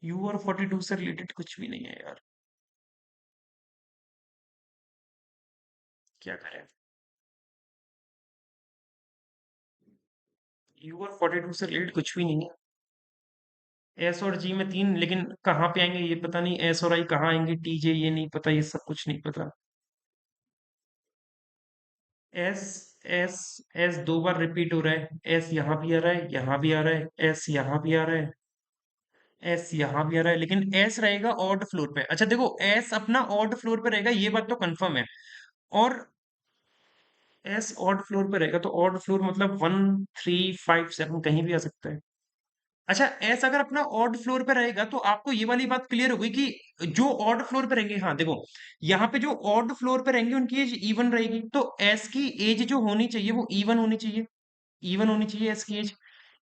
यू और 42 से रिलेटेड कुछ भी नहीं है यार, क्या करें, यू और 42 से रिलेटेड कुछ भी नहीं है। एस और जी में तीन, लेकिन कहाँ पे आएंगे ये पता नहीं, एस और आई कहाँ आएंगे, टी जे ये नहीं पता, ये सब कुछ नहीं पता। एस एस एस दो बार रिपीट हो रहा है, एस यहाँ भी आ रहा है, यहाँ भी आ रहा है, एस यहाँ भी आ रहा है, एस यहाँ भी आ रहा है, लेकिन एस रहेगा ऑड फ्लोर पे। अच्छा देखो, एस अपना ऑड फ्लोर पे रहेगा, ये बात तो कंफर्म है। और एस ऑड फ्लोर पे रहेगा, तो ऑड फ्लोर मतलब 1, 3, 5, 7 कहीं भी आ सकता है। अच्छा, एस अगर अपना ऑड फ्लोर पे रहेगा तो आपको ये वाली बात क्लियर हो गई कि जो ऑड फ्लोर पे रहेंगे, हाँ देखो, यहाँ पे जो ऑड फ्लोर पे रहेंगे उनकी एज इवन रहेगी, तो एस की एज जो होनी चाहिए वो इवन होनी चाहिए, इवन होनी चाहिए एस की एज।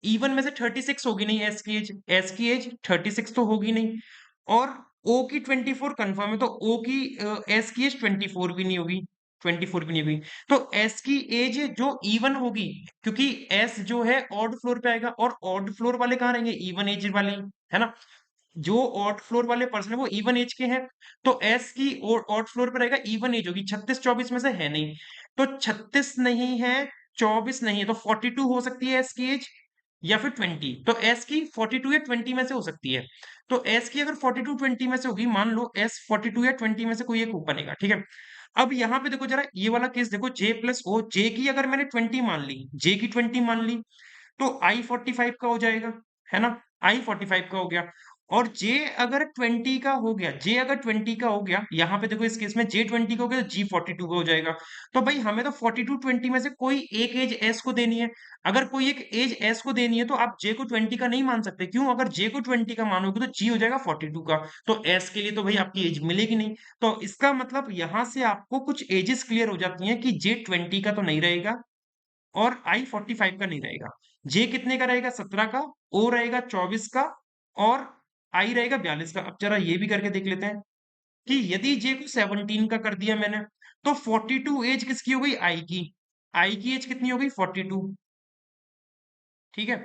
इवन में से 36 होगी नहीं एस की एज, एस की एज 36 तो होगी नहीं, और ओ की 24 कंफर्म है, तो ओ की एस की एज 24 भी नहीं होगी, 24 भी नहीं होगी। तो एस की एज जो इवन होगी, क्योंकि एस जो है ऑड फ्लोर पे आएगा, और ऑड फ्लोर वाले कहाँ रहेंगे, इवन एज वाले, है ना। जो ऑड फ्लोर वाले पर्सन है वो इवन एज के हैं, तो एस की ऑड फ्लोर पे रहेगा, इवन एज होगी, 36 24 में से है नहीं, तो 36 नहीं है, 24 नहीं है, तो 42 हो सकती है एस की एज, या फिर 20, तो एस की 42 या 20 में से हो सकती है। तो एस की अगर 42 20 में से होगी, मान लो एस 42 या 20 में से कोई एक बनेगा, ठीक है। अब यहाँ पे देखो जरा ये वाला केस देखो, जे प्लस ओ, जे की अगर मैंने 20 मान ली, जे की 20 मान ली, तो आई 45 का हो जाएगा, है ना, आई 45 का हो गया। और जे अगर 20 का हो गया, जे अगर 20 का हो गया, यहाँ पे देखो इस केस में जे 20 का हो गया तो जी 42 का हो जाएगा। तो भाई हमें तो 42 20 में से कोई एक एज एस को देनी है। अगर कोई एक एज एस को देनी है तो आप जे को 20 का नहीं मान सकते, क्यों, अगर जे को 20 का मानोगे तो जी हो जाएगा 42 का, तो एस के लिए तो भाई आपकी एज मिलेगी नहीं। तो इसका मतलब यहां से आपको कुछ एजेस क्लियर हो जाती हैं कि जे 20 का तो नहीं रहेगा, और आई 45 का नहीं रहेगा। जे कितने का रहेगा, 17 का, ओ रहेगा 24 का, और आई रहेगा 42 का। अब जरा ये भी करके देख लेते हैं कि यदि जे को 17 का कर दिया मैंने, तो 42 एज किसकी हो गई, आई की, आई की एज कितनी हो गई 42, ठीक है।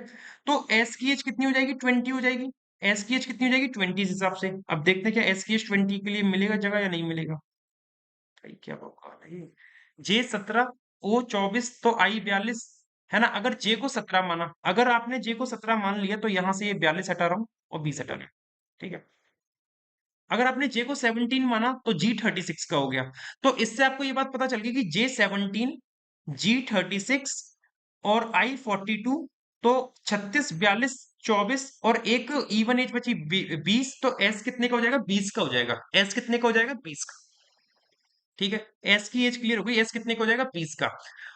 तो एस की एज कितनी हो जाएगी, 20 हो जाएगी, एस की एज कितनी हो जाएगी 20 इस हिसाब से। अब देखते हैं क्या एस की एज 20 के लिए मिलेगा जगह या नहीं मिलेगा। भाई क्या बकवास है ये, जे 17, ओ 24, तो आई 42, है ना। अगर जे को 17 माना, अगर आपने जे को 17 मान लिया तो यहां से ये 42 हटा रहा हूं और 20 हटा रहा हूं, ठीक है। अगर आपने जे को 17 माना तो जी 36 का हो गया। तो इससे आपको ये बात पता चल गई कि जे 17, जी 36 और आई 42, तो 36 42 24 और एक इवन एज बची 20, तो एस कितने का हो जाएगा, 20 का हो जाएगा, एस कितने का हो जाएगा, 20 का, ठीक है। एस की एज क्लियर हो गई, एस कितने का हो जाएगा, 20 का।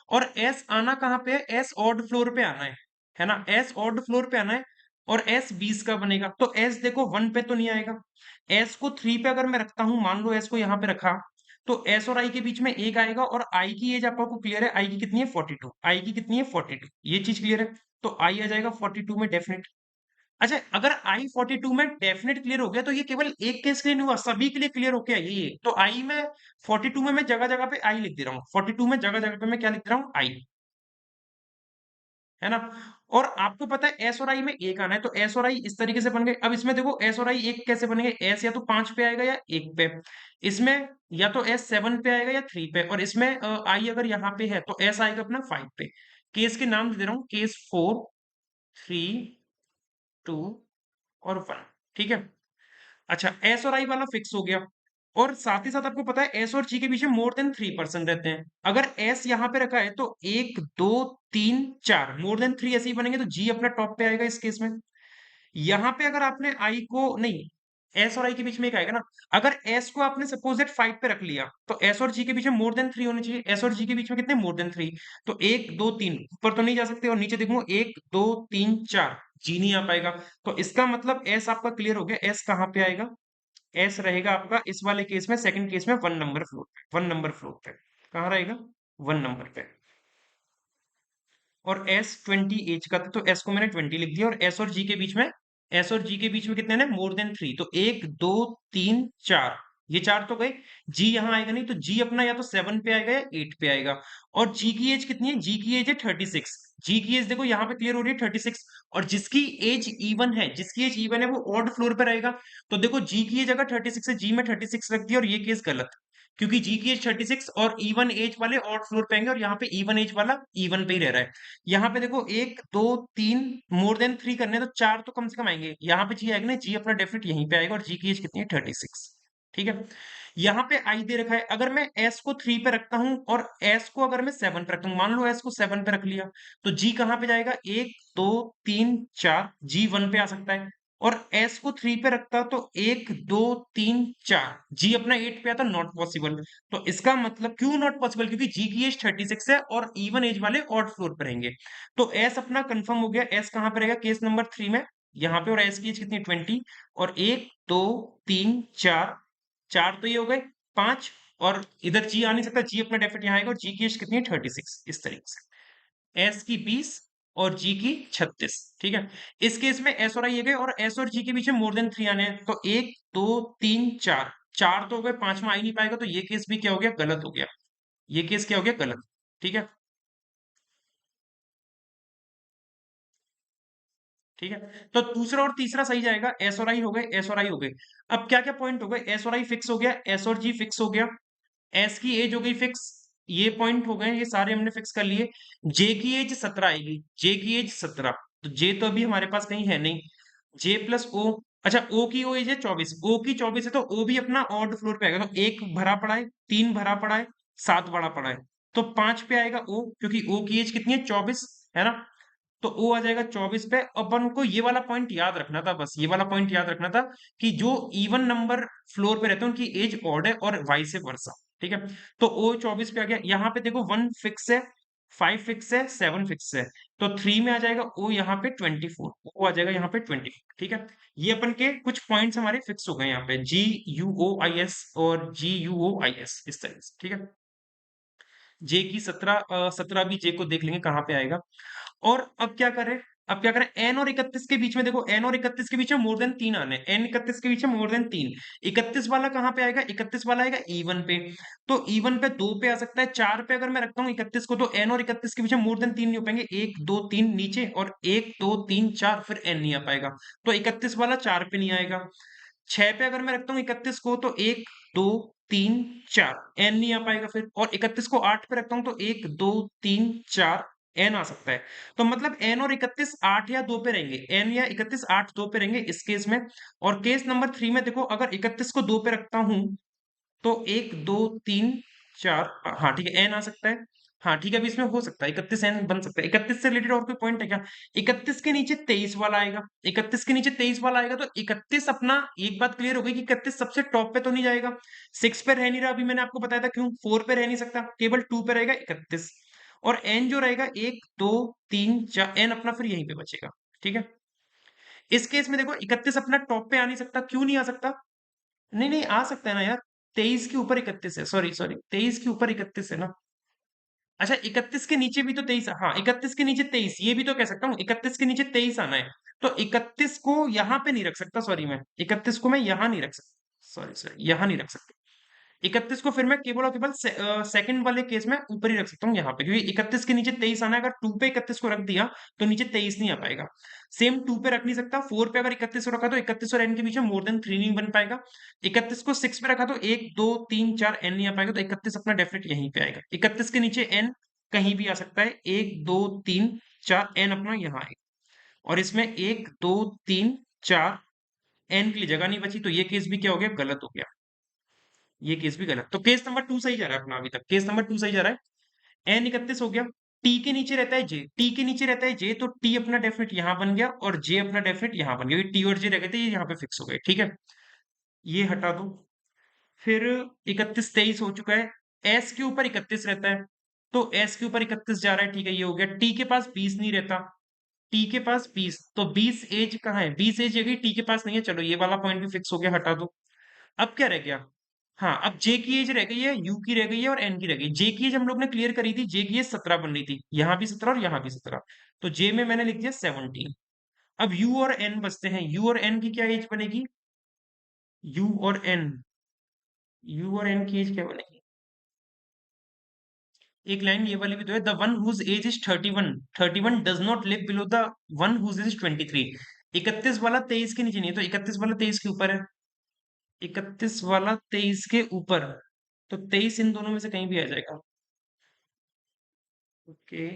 और एस आना कहाँ पे है, एस ऑड फ्लोर पे आना है ना, एस ऑड फ्लोर पे आना है, और एस 20 का बनेगा, तो एस देखो 1 पे तो नहीं आएगा। एस को 3 पे अगर मैं रखता हूं, मान लो एस को यहां पे रखा, तो एस और आई के बीच में एक आएगा, और आई की एज आपको क्लियर है, आई की कितनी है 42, आई की कितनी है 42, ये चीज क्लियर है। तो आई आ जाएगा 42 में डेफिनेट। अच्छा, अगर आई 42 में डेफिनेट क्लियर हो गया तो ये केवल एक केस के लिए नहीं हुआ, सभी के लिए क्लियर होके आई ये। तो आई में 42 में मैं जगह जगह पे आई लिख दे रहा हूँ, 42 में जगह जगह पे मैं क्या लिख रहा हूँ, आई, है ना। और आपको पता है एस और आई में एक आना है, तो एस और आई इस तरीके से बन गए। अब इसमें देखो एस और आई एक कैसे बनेंगे, एस या तो 5 पे आएगा या 1 पे, इसमें या तो एस 7 पे आएगा या 3 पे, और इसमें आई अगर यहाँ पे है तो एस आएगा अपना 5 पे। केस के नाम दे रहा हूँ, केस 4, 3, 2 और 1, ठीक है। अच्छा, एस और आई वाला फिक्स हो गया। और साथ ही साथ आपको पता है एस और जी के बीच में मोर देन 3% रहते हैं। अगर एस यहां पे रखा है तो 1 2 3 4, मोर देन 3 ऐसे ही बनेंगे, तो जी अपना टॉप पे आएगा इस केस में। यहां पे अगर आपने आई को नहीं, एस और आई के बीच में एक आएगा ना, अगर एस को आपने सपोज दैट 5 पे रख लिया, तो एस और जी के बीच में मोर देन 3 होने चाहिए, एस और जी के बीच में कितने, मोर देन 3, तो 1 2 3 ऊपर तो नहीं जा सकते, और नीचे देखूंगा 1 2 3 4, जी नहीं आ पाएगा। तो इसका मतलब एस आपका क्लियर हो गया, एस कहां पे आएगा, एस रहेगा आपका इस वाले केस में, सेकंड केस में 1 नंबर फ्लोर पे, 1 नंबर फ्लोर पे कहाँ रहेगा, 1 नंबर पे। और एस 20 एज का था तो एस को मैंने 20 लिख दिया, और एस और जी के बीच में, एस और जी के बीच में कितने हैं, मोर देन 3, तो 1 2 3 4, ये चार तो गए। जी यहाँ आएगा नहीं, तो जी अपना या तो 7 पे आएगा या 8 पे आएगा। और जी की एज कितनी है, जी की एज है 36, जी की एज देखो यहाँ पे क्लियर हो रही है 36, और जिसकी एज इवन है, जिसकी एज इवन है वो ऑड फ्लोर पे रहेगा। तो देखो जी की एज अगर 36 है, जी में 36 रख दिया, और ये केस गलत, क्योंकि जी की एज 36 और इवन एज वाले ऑड फ्लोर पे आएंगे, और यहाँ पे इवन एज वाला इवन पे ही रह रहा है। यहाँ पे देखो 1 2 3 मोर देन 3 करने तो 4 तो कम से कम आएंगे, यहाँ पे जी आएगा ना, जी अपना डेफिनेट यहीं पे आएगा, और जी की एज कितनी है 36, ठीक है। यहाँ पे आई दे रखा है, अगर मैं एस को 3 पे रखता हूं और एस को अगर मैं 7 पे रखता हूं, मान लो एस को 7 पे रख लिया, तो जी कहां पे जाएगा, 1 2 3 4, जी 1 पे आ सकता है। और एस को 3 पे रखता तो 1 2 3 4, जी अपना 8 पे आता, नॉट पॉसिबल। तो इसका मतलब क्यों नॉट पॉसिबल, क्योंकि जी की एज 36 है और इवन एज वाले ऑड फ्लोर पर रहेंगे। तो एस अपना कंफर्म हो गया, एस कहां पे रहेगा केस नंबर 3 में, यहाँ पे, और एस की एज कितनी 20, और 1 2 3 4, 4 तो ये हो गए, 5, और इधर जी आ नहीं सकता, जी अपना डेफिनेट यहाँ आएगा, और जी की एज कितनी है 36, इस तरीके से एस की 20 और जी की 36। ठीक है, इस केस में एस और आई है गए, और एस और जी के बीच में मोर देन 3 आने हैं, तो 1 2 3 4, 4 तो हो गए, पांचवा आ ही नहीं पाएगा, तो ये केस भी क्या हो गया, गलत हो गया, ये केस क्या हो गया, गलत। ठीक है, ठीक है, तो दूसरा और तीसरा सही जाएगा, एस और आई हो गए, एस और आई हो गए। अब क्या क्या पॉइंट हो गए, एस और आई फिक्स हो गया, एस और जी फिक्स हो गया, एस की एज हो गई फिक्स, ये पॉइंट हो गए, ये सारे हमने फिक्स कर लिए। जे की एज 17 आएगी, जे की एज 17, तो जे तो अभी हमारे पास कहीं है नहीं, जे प्लस ओ, अच्छा ओ की ओ एज है 24, ओ की 24 है, तो ओ भी अपना ऑड फ्लोर पे आएगा, तो एक भरा पड़ा है, 3 भरा पड़ा है, 7 बड़ा पड़ा है, तो 5 पे आएगा ओ, क्योंकि ओ की एज कितनी है 24, है ना, तो ओ आ जाएगा 24 पे। अपन को ये वाला पॉइंट याद रखना था, बस ये वाला पॉइंट याद रखना था कि जो इवन नंबर फ्लोर पे रहते हैं उनकी एज ऑड है, और वाइस वर्सा। ठीक है, तो ओ 24 पे आ गया, यहाँ पे देखो 1 फिक्स है, 5 फिक्स है, 7 फिक्स है, तो 3 में आ जाएगा ओ, यहाँ पे 24, ओ आ जाएगा यहाँ पे 24। ठीक है, ये अपन के कुछ पॉइंट्स हमारे फिक्स हो गए यहाँ पे, जी यू ओ आई एस और जी यू ओ आई एस, इस तरह से। ठीक है, जे की 17 भी जे को देख लेंगे कहाँ पे आएगा। और अब क्या करें, एन और 31 के बीच में, देखो एन और 31 के बीच में मोर देन 3 आने, एन 31 के बीच में मोर देन 3, 31 वाला कहाँ पे आएगा, 31 वाला आएगा इवन पे, तो इवन पे 2 पे आ सकता है, 4 पे अगर मैं रखता हूँ 31 को, तो एन और 31 के बीच में मोर देन 3 नहीं हो पाएंगे, 1 2 3 नीचे, और 1 2 3 4 फिर एन नहीं आ पाएगा, तो 31 वाला 4 पे नहीं आएगा। 6 पे अगर मैं रखता हूँ 31 को, तो 1 2 3 4 एन नहीं आ पाएगा फिर, और 31 को 8 पे रखता हूँ, तो 1 2 3 4 एन आ सकता है। तो मतलब एन और 31 8 या 2 पे रहेंगे, एन या 31 8 2 पे रहेंगे इस केस में। और केस नंबर 3 में देखो, अगर 31 को 2 पे रखता हूँ, तो 1 2 3 4, हाँ ठीक है, एन आ सकता है। हाँ ठीक है, अभी इसमें हो सकता है 31 एन बन सकता है। 31 से रिलेटेड और कोई पॉइंट है क्या, 31 के नीचे 23 वाला आएगा, 31 के नीचे 23 वाला आएगा, तो 31 अपना, एक बात क्लियर हो गई कि 31 सबसे टॉप पे तो नहीं जाएगा, 6 पे रह नहीं रहा, अभी मैंने आपको बताया था क्यों, 4 पे रह नहीं सकता, केवल 2 पे रहेगा 31, और एन जो रहेगा 1 2 3 4, एन अपना फिर यहीं पे बचेगा। ठीक है, इस केस में देखो 31 अपना टॉप पे आ नहीं सकता, क्यों नहीं आ सकता, नहीं नहीं आ सकता है ना यार, 23 के ऊपर 31 है, सॉरी सॉरी, 23 के ऊपर 31 है ना, अच्छा 31 के नीचे भी तो 23, हाँ 31 के नीचे 23, ये भी तो कह सकता हूँ 31 के नीचे 23 आना है, तो 31 को यहाँ पे नहीं रख सकता, सॉरी मैं 31 को मैं यहाँ नहीं रख सकता, सॉरी सॉरी यहाँ नहीं रख सकता, 31 को फिर मैं केवल और केवल सेकंड वाले केस में ऊपर ही रख सकता हूँ यहाँ पे, क्योंकि 31 के नीचे 23 आना है, अगर 2 पे 31 को रख दिया तो नीचे 23 नहीं आ पाएगा, सेम 2 पे रख नहीं सकता, 4 पे अगर 31 को रखा तो 31 और एन के बीच में मोर देन 3 नहीं बन पाएगा, 31 को 6 पे रखा तो 1 2 3 4 एन नहीं आ पाएगा, तो 31 अपना डेफिनेट यहीं पे आएगा, 31 के नीचे एन कहीं भी आ सकता है, 1 2 3 4 एन अपना यहाँ आएगा, और इसमें 1 2 3 4 एन के लिए जगह नहीं बची, तो ये केस भी क्या हो गया, गलत हो गया, ये केस भी गलत, तो केस नंबर 2 सही जा रहा है अपना, अभी तक केस नंबर 2 सही जा रहा है। एन 31 हो गया, टी के नीचे रहता है जे, टी के नीचे रहता है जे, तो टी अपना डेफिनेट यहां बन गया, और जे अपना डेफिनेट यहां बन गया, टी और जे रह गए थे, ये यहाँ पे फिक्स हो गए। ठीक है, ये हटा दो, फिर 31 23 हो चुका है, एस के ऊपर 31 रहता है, तो एस के ऊपर 31 जा रहा है, ठीक है, ये हो गया, टी के पास 20 नहीं रहता, टी के पास 20, तो 20 एज कहाँ है, 20 एज है, टी के पास नहीं है, चलो ये वाला पॉइंट भी फिक्स हो गया, हटा दो। अब क्या रह गया, हाँ अब जे की एज रह गई है, यू की रह गई है, और एन की रह गई, जे की एज हम लोग ने क्लियर करी थी, जे की एज 17 बन रही थी, यहाँ भी 17 और यहाँ भी 17, तो जे में मैंने लिख दिया 17। अब यू और एन बचते हैं, यू और एन की क्या एज बनेगी, यू और एन, यू और एन की एज क्या बनेगी, एक लाइन ये वाली भी तो है, the one whose age is 31, 31 does not live below the one whose age is 23, 31 वाला 23 के नीचे नहीं है, तो 31 वाला 23 के ऊपर है, 31 वाला 23 के ऊपर, तो 23 इन दोनों में से कहीं भी आ जाएगा। ओके,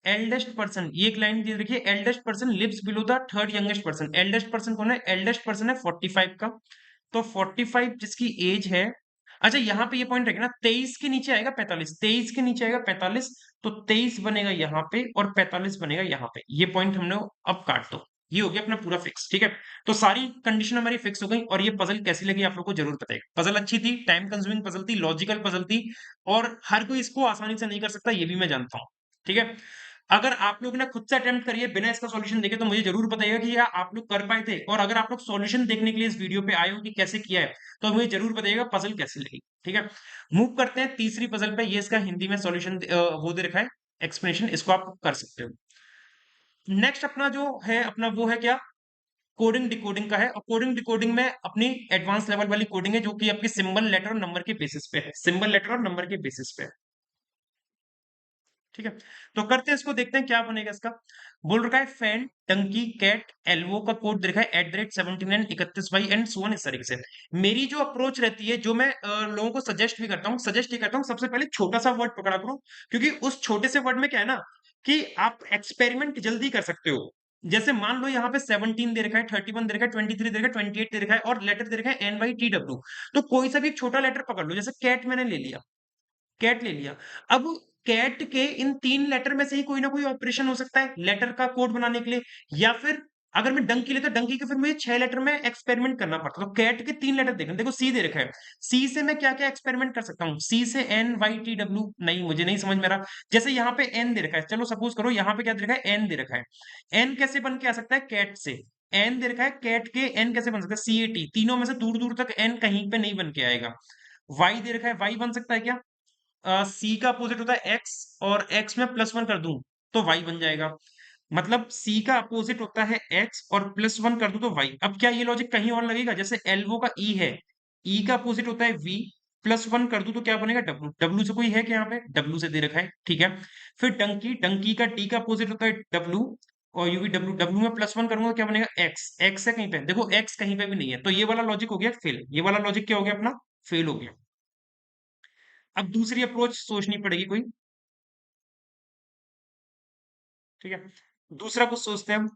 एल्डेस्ट पर्सन, ये एक लाइन दे रखिए, eldest person lives below the third youngest person, eldest person कौन है, एल्डेस्ट पर्सन है 45 का, तो 45 जिसकी एज है, अच्छा यहाँ पे ये पॉइंट रहेगा ना, 23 के नीचे आएगा 45, 23 के नीचे आएगा 45, तो 23 बनेगा यहाँ पे और 45 बनेगा यहाँ पे, ये पॉइंट हमने अब काट दो, ये हो गया अपना पूरा फिक्स। ठीक है, तो सारी कंडीशन हमारी फिक्स हो गई, और ये पजल कैसी लगी आप लोग को जरूर बताइएगा, पजल अच्छी थी, टाइम कंज्यूमिंग पजल थी, लॉजिकल पजल थी, और हर कोई इसको आसानी से नहीं कर सकता, ये भी मैं जानता हूँ। ठीक है, अगर आप लोग ने खुद से अटेम्प्ट करिए बिना इसका सॉल्यूशन देखे तो मुझे जरूर बताइएगा कि यार आप लोग कर पाए थे, और अगर आप लोग सॉल्यूशन देखने के लिए इस वीडियो पे आए हो कि कैसे किया है तो मुझे जरूर बताइएगा पजल कैसे लगी। ठीक है, मूव करते हैं तीसरी पजल पे। ये इसका हिंदी में सॉल्यूशन वो दे रखा है, एक्सप्लेनेशन, इसको आप कर सकते हो। नेक्स्ट अपना जो है अपना वो है क्या, कोडिंग डिकोडिंग का है। और कोडिंग डिकोडिंग में अपनी एडवांस लेवल वाली कोडिंग है जो कि आपकी सिंबल लेटर और नंबर के बेसिस पे है, सिंबल लेटर और नंबर के बेसिस पे है। ठीक है, तो करते हैं इसको, देखते हैं क्या बनेगा इसका। बोल रखा है फैन टंकी कैट एल्वो का कोड दे रखा है @79 31 बाई एंड सो ऑन, इस तरीके से। मेरी जो अप्रोच रहती है, जो मैं लोगों को सजेस्ट भी करता हूँ, सजेस्ट ये करता हूँ सबसे पहले छोटा सा वर्ड पकड़ा करो, क्योंकि उस छोटे से वर्ड में क्या है ना कि आप एक्सपेरिमेंट जल्दी कर सकते हो। जैसे मान लो यहाँ पे 17 दे रखा है, 31 दे रखा है, 23 दे रखा है, 28 दे रखा है, और लेटर दे रखा है NYTW। तो कोई सा भी एक छोटा लेटर पकड़ लो, जैसे कैट मैंने ले लिया, कैट ले लिया। अब कैट के इन 3 लेटर में से ही कोई ना कोई ऑपरेशन हो सकता है लेटर का कोड बनाने के लिए, या फिर अगर मैं डंकी लेता डंकी के फिर मुझे 6 लेटर में एक्सपेरिमेंट करना पड़ता। तो कैट के 3 लेटर देखना, देखो सी दे रखा है, सी से मैं क्या-क्या एक्सपेरिमेंट कर सकता हूँ? सी से NYTW, नहीं मुझे नहीं समझ में आ रहा। जैसे यहाँ पे एन दे रखा है, चलो सपोज करो यहाँ पे क्या दे रखा है, एन दे रखा है। एन कैसे बन के आ सकता है? कैट से। एन दे रखा है, कैट के एन कैसे बन सकता है? CAT। तीनों में से दूर-दूर तक एन कहीं पे नहीं बन के आएगा। वाई दे रखा है, वाई बन सकता है क्या? सी का अपोजिट होता है एक्स, और एक्स में +1 कर दूं तो वाई बन जाएगा। मतलब सी का अपोजिट होता है एक्स और +1 कर दूं तो वाई। अब क्या ये लॉजिक कहीं और लगेगा? जैसे एल्वो का ई है, ई का अपोजिट होता है वी, +1 कर दूं तो क्या बनेगा? डब्लू। डब्लू से कोई है क्या यहाँ पे? डब्लू से दे रखा है, ठीक है। फिर डंकी, डंकी का डी का अपोजिट होता है डब्लू, और यू भी डब्लू। डब्लू में +1 करूंगा तो क्या बनेगा? एक्स। एक्स है कहीं पे, देखो एक्स कहीं पे भी नहीं है, तो ये वाला लॉजिक हो गया फेल। ये वाला लॉजिक क्या हो गया अपना? फेल हो गया। अब दूसरी अप्रोच सोचनी पड़ेगी कोई, ठीक है। दूसरा कुछ सोचते हैं हम।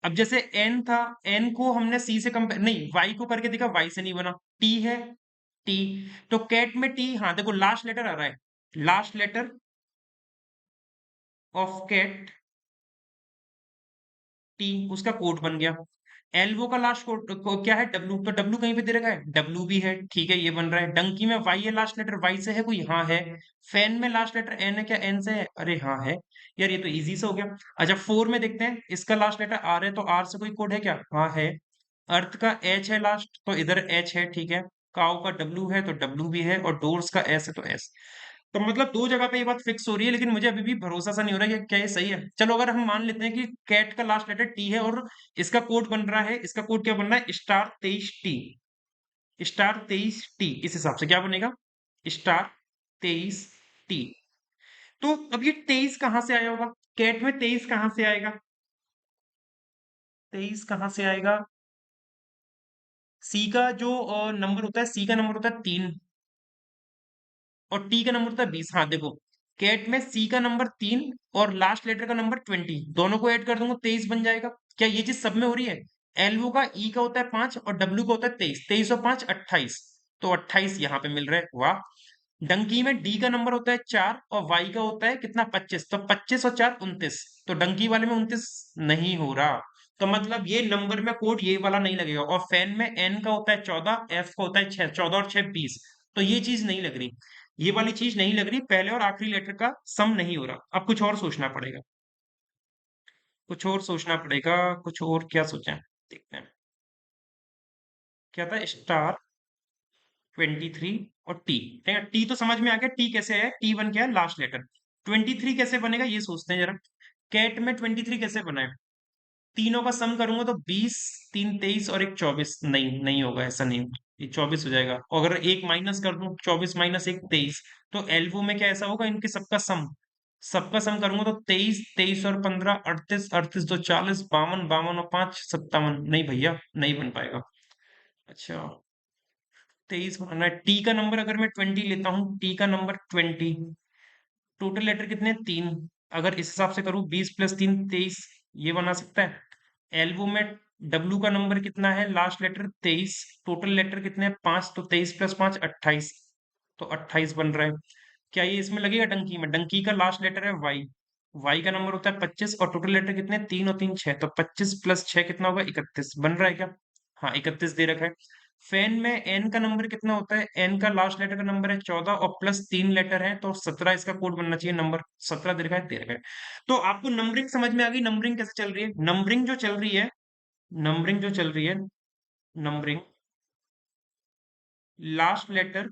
अब जैसे एन था, एन को हमने सी से कंपेयर, नहीं वाई को करके देखा, वाई से नहीं बना। टी है, टी। तो कैट में टी, हाँ देखो लास्ट लेटर आ रहा है, last letter of cat T, उसका कोड बन गया। एल्वो का लास्ट कोड क्या है? डब्लू। तो डब्लू कहीं पे दे रखा है, डब्लू भी है, ठीक है ये बन रहा है। डंकी में वाई है, लास्ट लेटर वाई से है कोई? हाँ है। फैन में लास्ट लेटर एन है क्या? एन से है? अरे हाँ है। यार ये तो इजी से हो गया। अच्छा फोर में देखते हैं, इसका लास्ट लेटर आर है, तो आर से कोई कोड है क्या? हाँ है। अर्थ का एच है लास्ट, तो इधर एच है, ठीक है। काउ का डब्लू है तो डब्लू भी है, और डोर्स का एस है तो एस। तो मतलब दो जगह पे ये बात फिक्स हो रही है, लेकिन मुझे अभी भी भरोसा सा नहीं हो रहा है कि क्या ये सही है। चलो अगर हम मान लेते हैं कि कैट का लास्ट लेटर टी है और इसका कोड बन रहा है, इसका कोड क्या बन रहा है? *23T, *23T, इस हिसाब से क्या बनेगा? *23T। तो अब ये 23 कहाँ से आया होगा? कैट में 23 कहाँ से आएगा? 23 कहाँ से आएगा? सी का जो नंबर होता है, सी का नंबर होता है 3, और टी का नंबर होता है 20। हाँ देखो, कैट में सी का नंबर 3 और लास्ट लेटर का नंबर 20, दोनों को ऐड कर दूंगा 23 बन जाएगा। क्या ये चीज सब में हो रही है? एल्वो का ई का होता है 5 और डब्ल्यू का होता है 23, 23 और 5 28, तो 28 यहाँ पे मिल रहा है, वाह। डंकी में डी का नंबर होता है 4 और वाई का होता है कितना? 25, तो 25 और 4 29, तो डंकी वाले में 29 नहीं हो रहा। तो मतलब ये नंबर में कोड ये वाला नहीं लगेगा। और फैन में एन का होता है 14, एफ का होता है 6, 14 और 6 20, तो ये चीज नहीं लग रही, ये वाली चीज नहीं लग रही, पहले और आखिरी लेटर का सम नहीं हो रहा। अब कुछ और सोचना पड़ेगा, कुछ और सोचना पड़ेगा, कुछ और क्या सोचें, देखते हैं। क्या था? *23 और टी, ठीक है। टी तो समझ में आ गया, टी कैसे है, टी बन गया लास्ट लेटर। 23 कैसे बनेगा ये सोचते हैं जरा। कैट में 23 कैसे बना है? तीनों का सम करूंगा तो 20, 3 23 और एक 24, नहीं नहीं होगा, ऐसा नहीं होगा, ये 24 हो जाएगा। और अगर एक माइनस कर दूं, 24 माइनस एक 23, तो एल्वो में क्या ऐसा होगा, इनके सबका सम, सबका सम करूंगा तो 23, 23 और 15 38, 38 दो 40, 52, 52 और 5 57, नहीं भैया नहीं बन पाएगा। अच्छा 23 बनाना है। टी का नंबर अगर मैं 20 लेता हूँ, टी का नंबर 20, टोटल लेटर कितने? 3। अगर इस हिसाब से करूँ 20 + 3 23, ये बना सकता है। एल्बो में डब्लू का नंबर कितना है? लास्ट लेटर 23, टोटल लेटर कितने हैं? 5, तो 23 + 5 28, तो 28 बन रहा है। क्या ये इसमें लगेगा डंकी में? डंकी का लास्ट लेटर है वाई, वाई का नंबर होता है 25 और टोटल लेटर कितने? 3 और 3 6, तो 25 + 6 कितना होगा? 31 बन रहा है क्या? हाँ 31 दे रखा है। फैन में एन का नंबर कितना होता है? एन का लास्ट लेटर का नंबर है 14 और प्लस 3 लेटर है तो 17 इसका कोड बनना चाहिए। नंबर 17 दे रखा है, दे रखा है। तो आपको नंबरिंग समझ में आ गई? नंबरिंग कैसे चल रही है? नंबरिंग जो चल रही है, नंबरिंग जो चल रही है, numbering last letter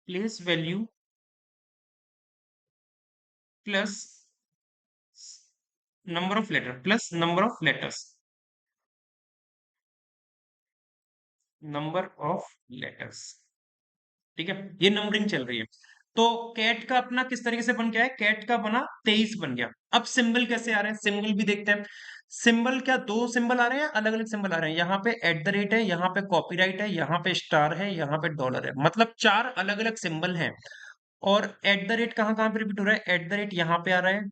place value plus number of letter plus number of letters, number of letters, ठीक है, ये नंबरिंग चल रही है। तो कैट का अपना किस तरीके से बन गया है? कैट का बना 23 बन गया। अब सिंबल कैसे आ रहे हैं? सिंबल भी देखते हैं। सिंबल क्या दो सिंबल आ रहे हैं? अलग अलग सिंबल आ रहे हैं। यहाँ पे एट द रेट है, यहाँ पे कॉपीराइट है, यहाँ पे स्टार है, यहाँ पे डॉलर है, मतलब चार अलग अलग सिंबल हैं। और एट द रेट कहाँ कहाँ पे रिपीट हो रहा है? एट द रेट यहाँ पे आ रहा है,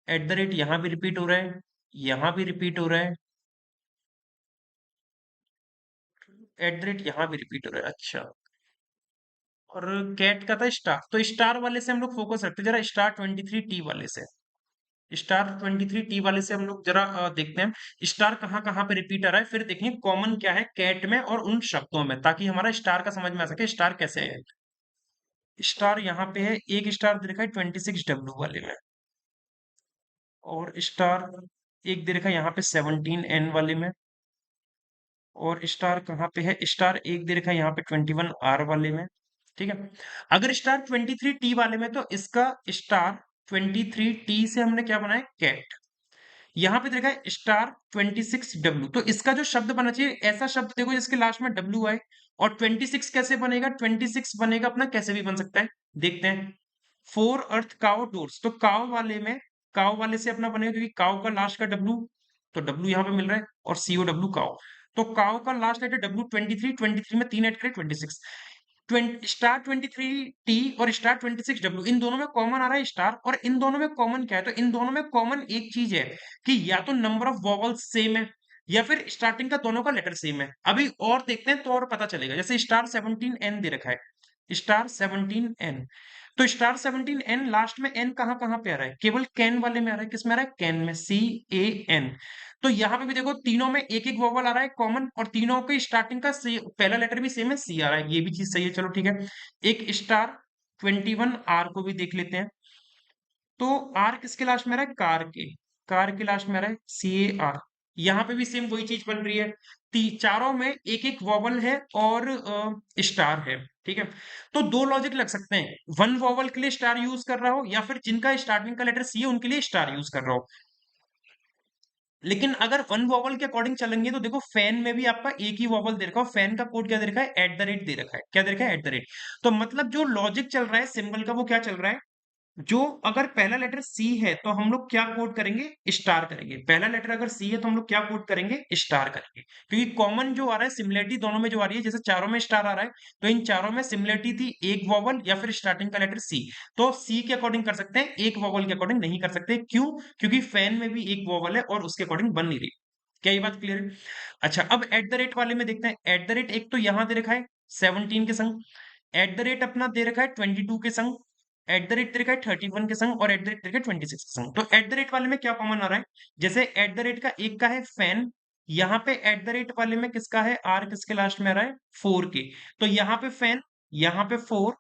एट द रेट यहाँ भी रिपीट हो रहा है, यहाँ भी रिपीट हो रहा है, एट द रेट यहाँ भी रिपीट हो रहा है। अच्छा, और कैट का था स्टार, तो स्टार वाले से हम लोग फोकस रखते हैं जरा, स्टार 23T वाले से। स्टार 23T वाले से हम लोग जरा देखते हैं स्टार कहाँ कहाँ पे रिपीट आ रहा है, फिर देखेंगे कॉमन क्या है कैट में और उन शब्दों में, ताकि हमारा स्टार का समझ में आ सके स्टार कैसे है। स्टार यहाँ पे है, एक स्टार दे रखा है 26W वाले में, और स्टार एक दे रखा है यहाँ पे 17N वाले में, और स्टार कहाँ पे है? स्टार एक दे रखा है यहाँ पे 21R वाले में, ठीक है। अगर स्टार 23T वाले में तो इसका स्टार 23T से हमने क्या बनाया? कैट। यहाँ पे देखा है स्टार 26W, तो इसका जो शब्द बना चाहिए ऐसा शब्द देखो जिसके लास्ट में W आए। और 26 कैसे बनेगा? 26 बनेगा अपना कैसे भी बन सकता है, देखते हैं। फोर अर्थ काउ डोर्स, तो काउ वाले में, काउ वाले से अपना बनेगा क्योंकि काउ का लास्ट का W, तो W यहाँ पे मिल रहा है, और COW काउ, तो काउ का लास्ट लेटर W, 23 में 3 ऐड करें 26, स्टार 23T और स्टार 26W, इन दोनों में कॉमन आ रहा है स्टार, और इन दोनों में कॉमन क्या है? तो इन दोनों में कॉमन एक चीज है कि या तो नंबर ऑफ वॉवल्स सेम है, या फिर स्टार्टिंग का दोनों का लेटर सेम है। अभी और देखते हैं तो और पता चलेगा, जैसे स्टार 17N दे रखा है, स्टार 17N, तो स्टार 17N लास्ट में एन कहाँ कहाँ पे आ रहा है? केवल कैन वाले में आ रहा है। किस में आ रहा है? कैन में, CAN। तो यहाँ पे भी देखो तीनों में एक एक वोवल आ रहा है कॉमन, और तीनों के स्टार्टिंग का पहला लेटर भी सेम है, C आ रहा है, ये भी चीज सही है। चलो ठीक है, एक स्टार 21R को भी देख लेते हैं। तो आर किसके लास्ट में आ रहा है? कार के लास्ट में आ रहा है, CAR। यहाँ पे भी सेम वही चीज बन रही है, चारों में एक एक वॉवल है और स्टार है, ठीक है। तो दो लॉजिक लग सकते हैं, वन वॉवल के लिए स्टार यूज कर रहा हो, या फिर जिनका स्टार्टिंग का लेटर C है उनके लिए स्टार यूज कर रहा हो। लेकिन अगर वन वॉवल के अकॉर्डिंग चलेंगे तो देखो फैन में भी आपका एक ही वॉवल दे रखा है, फैन का कोड क्या दे रखा है? एट द रेट दे रखा है। क्या दे रखा है? Eight the rate. तो मतलब जो लॉजिक चल रहा है सिंबल का वो क्या चल रहा है? जो अगर पहला लेटर C है तो हम लोग क्या कोड करेंगे? स्टार करेंगे। पहला लेटर अगर C है तो हम लोग क्या कोड करेंगे? स्टार करेंगे, क्योंकि कॉमन जो आ रहा है सिमिलरिटी दोनों में जो आ रही है, जैसे चारों में स्टार आ रहा है तो इन चारों में सिमिलरिटी थी, एक वॉवल या फिर स्टार्टिंग का लेटर C। तो C के अकॉर्डिंग कर सकते हैं, एक वॉवल के अकॉर्डिंग नहीं कर सकते। क्यों? क्योंकि फैन में भी एक वॉवल है और उसके अकॉर्डिंग बन नहीं रही। क्या ये बात क्लियर है? अच्छा, अब एट द रेट वाले में देखते हैं। एट द रेट एक तो यहां दे रखा है 17 के संग, एट द रेट अपना दे रखा है 22 के संग, एट द रेट दे रखा है 31 के संग, और एट द रेट दे रखा है 26 के संग। तो एट द रेट वाले में क्या कॉमन आ रहा है? जैसे एट द रेट का एक का है फैन, यहाँ पे एट द रेट वाले में किसका है? आर किसके लास्ट में आ रहा है? 4 के, तो यहाँ पे फैन, यहाँ पे 4,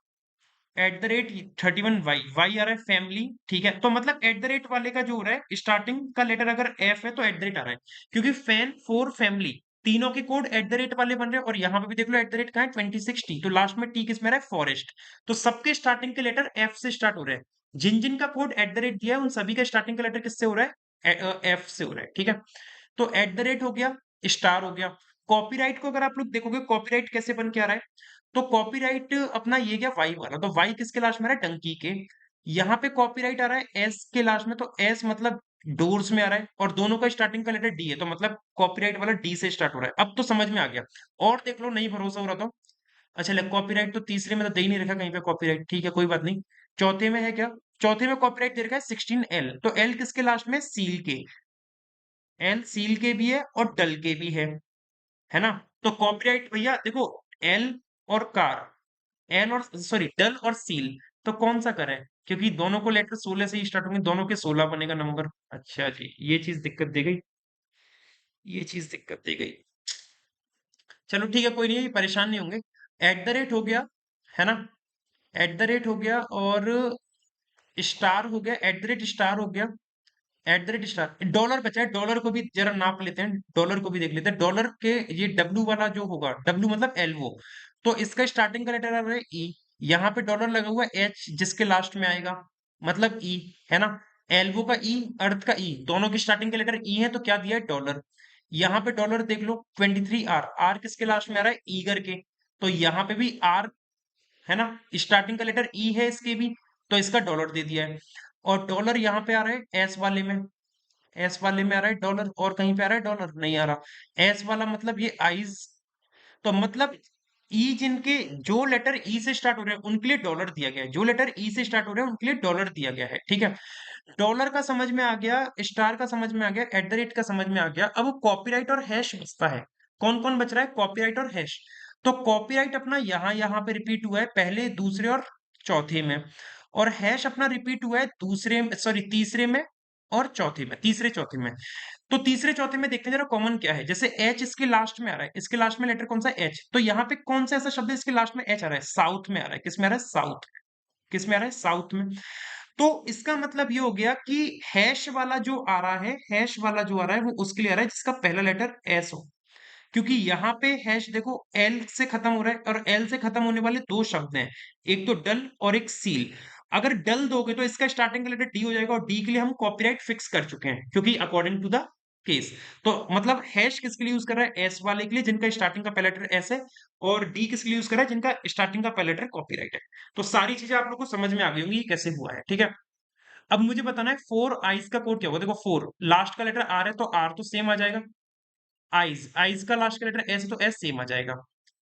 एट द रेट 31 वाई आ रहा है फैमिली, ठीक है। तो मतलब एट द रेट वाले का जो हो रहा है स्टार्टिंग का लेटर अगर F है तो एट द रेट आ रहा है, क्योंकि फैन, फोर, फैमिली, तीनों के कोड एट द रेट वाले बन रहे हैं। और यहाँ पे भी देख लो एट द रेट का है 26T, तो लास्ट में टी किस में रहा है? फॉरेस्ट। तो सबके स्टार्टिंग के लेटर F से स्टार्ट हो रहे हैं, जिन जिन का कोड एट द रेट दिया है उन सभी का स्टार्टिंग का लेटर किससे हो रहा है? F से हो रहा है, ठीक है। तो एट द रेट हो गया, स्टार हो गया। कॉपीराइट को अगर आप लोग देखोगे कॉपीराइट कैसे बन के आ रहा है, तो कॉपीराइट अपना ये गया वाई वाला, तो वाई किसके लास्ट में आ रहा है? डंकी के। यहाँ पे कॉपीराइट आ रहा है एस के लास्ट में, तो एस मतलब डोर्स में आ रहा है, और दोनों का स्टार्टिंग का लेटर डी है, तो मतलब कॉपीराइट वाला डी से स्टार्ट हो रहा है। अब तो समझ में आ गया, और देख लो नहीं भरोसा हो रहा तो। अच्छा ले, कॉपीराइट तो तीसरे में तो दे ही नहीं रखा कहीं पे कॉपीराइट, ठीक है कोई बात नहीं। चौथे में है क्या? चौथे में कॉपीराइट दे रखा है 16L, तो एल किसके लास्ट में? सील के, एल सील के भी है और डल के भी है ना। तो कॉपीराइट भैया देखो, एल और कार, एल और सॉरी डल और सील, तो कौन सा करें? क्योंकि दोनों को लेटर 16 से ही स्टार्ट होंगे, दोनों के 16 बनेगा नंबर। अच्छा जी, ये चीज दिक्कत दे गई, ये चीज दिक्कत दे गई। चलो ठीक है, कोई नहीं, परेशान नहीं होंगे। एट द रेट हो गया, है ना? एट द रेट हो गया, और स्टार हो गया, एट द रेट स्टार हो गया, eight the rate star. Dollar बचा है, डॉलर को भी जरा नाप लेते हैं, डॉलर को भी देख लेते हैं। डॉलर के ये डब्लू वाला जो होगा, डब्लू मतलब एलओ, तो इसका स्टार्टिंग का लेटर आ रहा है ई। यहाँ पे डॉलर लगा हुआ है एच, जिसके लास्ट में आएगा, मतलब ई, है ना? एल्वो का ई, अर्थ का ई, दोनों की स्टार्टिंग के लेटर ई है, तो क्या दिया है? डॉलर। यहाँ पे डॉलर देख लो, 23 आर, आर किसके लास्ट में आ रहा है? ई करके, तो यहाँ पे भी आर, है ना? स्टार्टिंग का लेटर ई है इसके भी, तो इसका डॉलर दे दिया है। और डॉलर यहाँ पे आ रहा है एस वाले में, एस वाले में आ रहा है डॉलर, और कहीं पे आ रहा है डॉलर? नहीं आ रहा। एस वाला मतलब ये आइज, तो मतलब ई, जिनके जो लेटर ई से स्टार्ट हो रहे हैं उनके लिए डॉलर दिया गया है, जो लेटर ई से स्टार्ट हो रहे हैं उनके लिए डॉलर दिया गया है, ठीक है? डॉलर का समझ में आ गया, स्टार का समझ में आ गया, एट द रेट का समझ में आ गया। अब कॉपीराइट और हैश बचता है। कौन कौन बच रहा है? कॉपीराइट और हैश। तो कॉपीराइट अपना यहाँ यहाँ पे रिपीट हुआ है, पहले, दूसरे और चौथे में। और हैश अपना रिपीट हुआ है दूसरे, सॉरी, तीसरे में और चौथे में, तीसरे चौथे में। तो तीसरे चौथे में देखते हैं जरा कॉमन क्या है। जैसे एच इसके लास्ट में आ रहा है, इसके लास्ट में लेटर कौन सा? एच। तो यहाँ पे कौन सा ऐसा शब्द है इसके लास्ट में एच आ रहा है? साउथ में आ रहा है। किस में आ रहा है? साउथ। किस में आ रहा है? साउथ में। तो इसका मतलब ये हो गया कि हैश वाला जो आ रहा है, हैश वाला जो आ रहा है वो उसके लिए आ रहा है जिसका पहला लेटर एस हो। क्योंकि यहाँ पे हैश देखो एल से खत्म हो रहा है, और एल से खत्म होने वाले दो शब्द हैं, एक तो डल और एक सील। अगर डल दोगे तो इसका स्टार्टिंग का लेटर डी हो जाएगा, और डी के लिए हम कॉपीराइट फिक्स कर चुके हैं, क्योंकि अकॉर्डिंग टू द केस। तो मतलब हैश किसके लिए यूज कर रहा है? एस वाले के लिए जिनका स्टार्टिंग का पहला लेटर एस है, और डी किसके लिए यूज कर रहा है? जिनका स्टार्टिंग का पहला लेटर कॉपीराइट है। तो सारी चीजें आप लोग को समझ में आ गई होंगी ये कैसे हुआ है, ठीक है? अब मुझे बताना है फोर आइज का कोड क्या होगा। देखो, फोर लास्ट का लेटर आर है, तो आर तो सेम आ जाएगा। आइज, आइज का लास्ट का लेटर एस है, तो एस सेम आ जाएगा।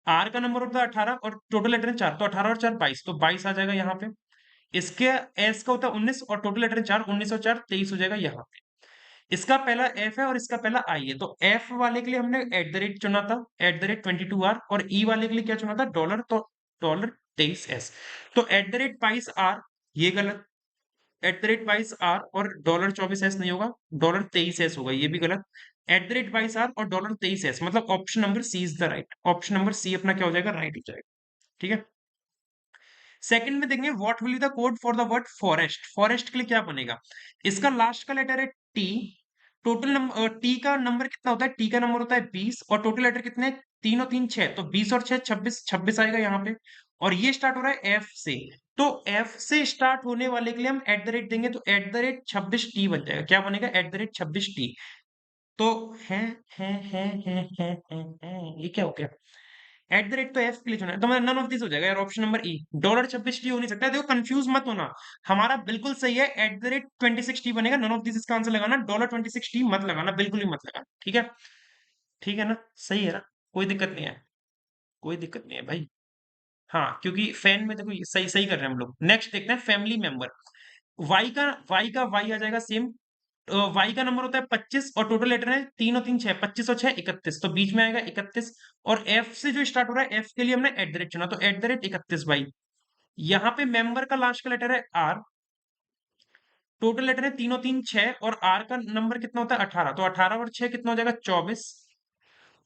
आर का नंबर होता है 18, और टोटल लेटर है 4, तो 18 और 4 22, तो 22 आ जाएगा यहाँ पे। इसके एस का होता है 19, और टोटल लेटर है 4, 19 और 4 23 हो जाएगा यहाँ पे। इसका पहला एफ है और इसका पहला आई है, तो एफ वाले के लिए हमने एट द रेट चुना था, एट द रेट 22 आर, और ई वाले के लिए क्या चुना था? डॉलर, तो डॉलर 23 एस। तो एट द रेट 22 आर, ये गलत। एट द रेट 22 आर और डॉलर 24 एस नहीं होगा, डॉलर 23 एस होगा, ये भी गलत। एट द रेट 22 आर और डॉलर 23 एस, मतलब option number C is the right. Option number C अपना क्या हो जाएगा? राइट हो जाएगा, ठीक है? सेकंड में देखेंगे what will be the code for the word forest. Forest के लिए क्या बनेगा? इसका लास्ट का लेटर है टी। टोटल नंबर, टी का नंबर कितना होता है? टी का नंबर होता है 20, और टोटल लेटर कितने? 3 और 3 6, तो 20 और 6 26, 26 आएगा यहाँ पे। और ये स्टार्ट हो रहा है एफ से, तो एफ से स्टार्ट होने वाले के लिए हम एट द रेट देंगे, तो एट द रेट 26 टी बन जाएगा। क्या बनेगा? Eight the rate 26 T. तो है, ये क्या हो गया? एट द रेट तो एफ के लिए चुना है, तो मेरा नन ऑफ दिस हो जाएगा यार, ऑप्शन नंबर ई। डॉलर 26 टी हो नहीं सकता। देखो कंफ्यूज मत होना, हमारा बिल्कुल सही है, एट द रेट 26 टी बनेगा। नन ऑफ दिस इसका आंसर लगाना, डॉलर 26 टी मत लगाना, बिल्कुल ही मत लगाना, ठीक है? ठीक है ना? सही है ना? कोई दिक्कत नहीं है, कोई दिक्कत नहीं है भाई। हाँ, क्योंकि फैन में देखो ये सही सही कर रहे हैं हम लोग। नेक्स्ट देखते हैं फैमिली मेंबर। वाई का वाई आ जाएगा सेम। वाई का नंबर होता है 25, और टोटल लेटर है 3 और 3 6, 25 और 6 31, तो बीच में आएगा 31। और एफ से जो स्टार्ट हो रहा है, एफ के लिए हमने एट द रेट चुना, तो एट द रेट 31 बाई। यहाँ पे मेंबर का लास्ट का लेटर है आर। टोटल लेटर है 3 और 3 6, और आर का नंबर कितना होता है? 18, तो 18 और 6 कितना हो जाएगा? 24।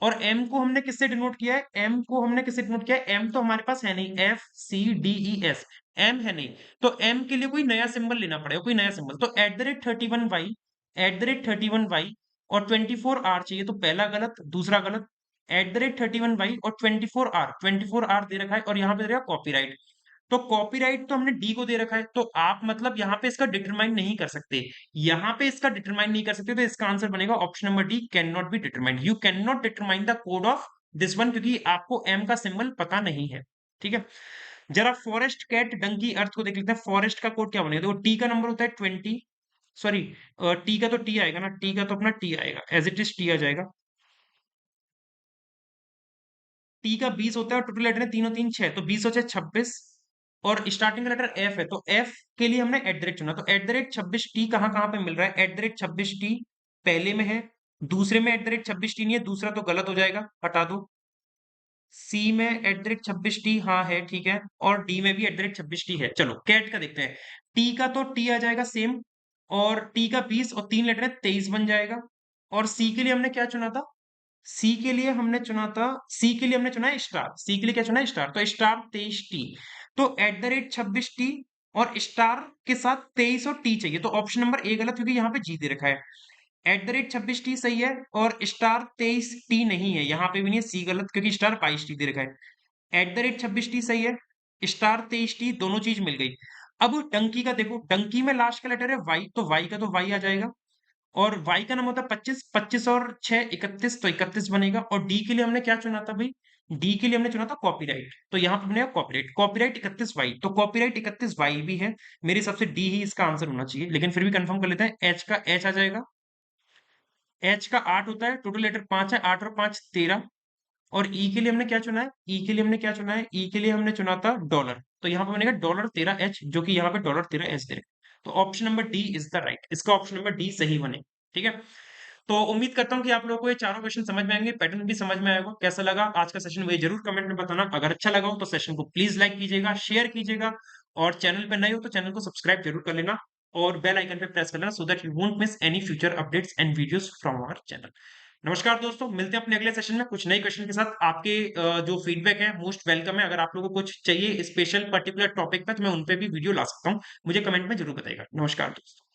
और एम को हमने किससे डिनोट किया है? एम को हमने किससे डिनोट किया है? एम तो हमारे पास है नहीं, F C D E S, M है नहीं। तो एम के लिए कोई नया सिंबल लेना पड़ेगा, कोई नया सिंबल। तो at the rate 31 Y, at the rate 31 Y और 24 आर चाहिए, तो पहला गलत, दूसरा गलत। एट द रेट 31 वाई और 24 आर, 24 आर दे रखा है, और यहाँ पे दे रखा कॉपीराइट। तो कॉपीराइट तो हमने डी को दे रखा है, तो आप मतलब यहाँ पे इसका डिटरमाइन नहीं कर सकते। यहाँ पे इसका डिटरमाइन नहीं कर सकते, तो इसका आंसर बनेगा option number D, can not be determined. You can not determine the code of this one, क्योंकि आपको एम का सिंबल पता नहीं है, ठीक है? जरा फॉरेस्ट, कैट, डंकी, अर्थ को देख लेते हैं। फॉरेस्ट का कोड क्या बनेगा? देखो, टी का नंबर होता है 20, सॉरी, टी का तो टी आएगा ना, टी का तो अपना टी आएगा, एज इट इज टी आ जाएगा। टी का 20 होता है, और टोटल लेटर है 3 और 3 6, तो 20 और 6 26, और स्टार्टिंग का लेटर एफ है, तो एफ के लिए हमने एट द रेट चुना, तो एट द रेट 26 टी कहाँ कहाँ पे मिल रहा है? एट द रेट 26 टी पहले में है, दूसरे में एट द रेट 26 टी नहीं है, दूसरा तो गलत हो जाएगा, हटा दो। सी में एट द रेट 26 टी हाँ है, ठीक है, और डी में भी एट द रेट 26 टी है। चलो कैट का देखते हैं। टी का तो टी आ जाएगा सेम, और टी का 20 और 3 लेटर है 23 बन जाएगा। और सी के लिए हमने क्या चुना था? सी के लिए हमने चुना था, सी के लिए हमने चुना है स्टार, सी के लिए क्या चुना है स्टार, तो स्टार 23T, तो एट द रेट 26T और स्टार के साथ 23 और टी चाहिए, तो ऑप्शन नंबर ए गलत क्योंकि यहाँ पे जी दे रखा है। एट द रेट 26T सही है और स्टार 23T नहीं है, यहाँ पे भी नहीं है, सी गलत क्योंकि स्टार 22T दे रखा है। एट द रेट 26T सही है, स्टार 23T, दोनों चीज मिल गई। अब डंकी का देखो, डंकी में लास्ट का लेटर है वाई, तो वाई का तो वाई आ जाएगा, और y का नाम होता है 25, 25 और 6 31, तो 31 बनेगा। और d के लिए हमने क्या चुना था भाई, d के लिए हमने चुना था कॉपीराइट, तो यहाँ पे बनेगा कॉपीराइट, कॉपीराइट 31y, तो कॉपीराइट 31y भी है। मेरे हिसाब से d ही इसका आंसर होना चाहिए, लेकिन फिर भी कंफर्म कर लेते हैं। h का h आ जाएगा, h का 8 होता है, टोटल लेटर 5 है, 8 और 5 13। और ई के लिए हमने क्या चुना है, ई के लिए हमने क्या चुना है, ई के लिए हमने चुना था डॉलर, तो यहाँ पे बनेगा $13H, जो कि यहाँ पे $13H दे रहे हैं। तो option number D is the right, इसका ऑप्शन नंबर डी सही बने। ठीक है, तो उम्मीद करता हूँ कि आप लोगों को ये चारों क्वेश्चन समझ में आएंगे, पैटर्न भी समझ में आएगा। कैसा लगा आज का सेशन मुझे जरूर कमेंट में बताना। अगर अच्छा लगा हो तो सेशन को प्लीज लाइक कीजिएगा, शेयर कीजिएगा, और चैनल पर नए हो तो चैनल को सब्सक्राइब जरूर कर लेना, और बेल आइकन पे प्रेस कर लेना, so that you won't miss any future updates and videos from our channel. नमस्कार दोस्तों, मिलते हैं अपने अगले सेशन में कुछ नए क्वेश्चन के साथ। आपके जो फीडबैक है मोस्ट वेलकम है। अगर आप लोगों को कुछ चाहिए स्पेशल पर्टिकुलर टॉपिक पे, तो मैं उन पे भी वीडियो ला सकता हूँ, मुझे कमेंट में जरूर बताइएगा। नमस्कार दोस्तों।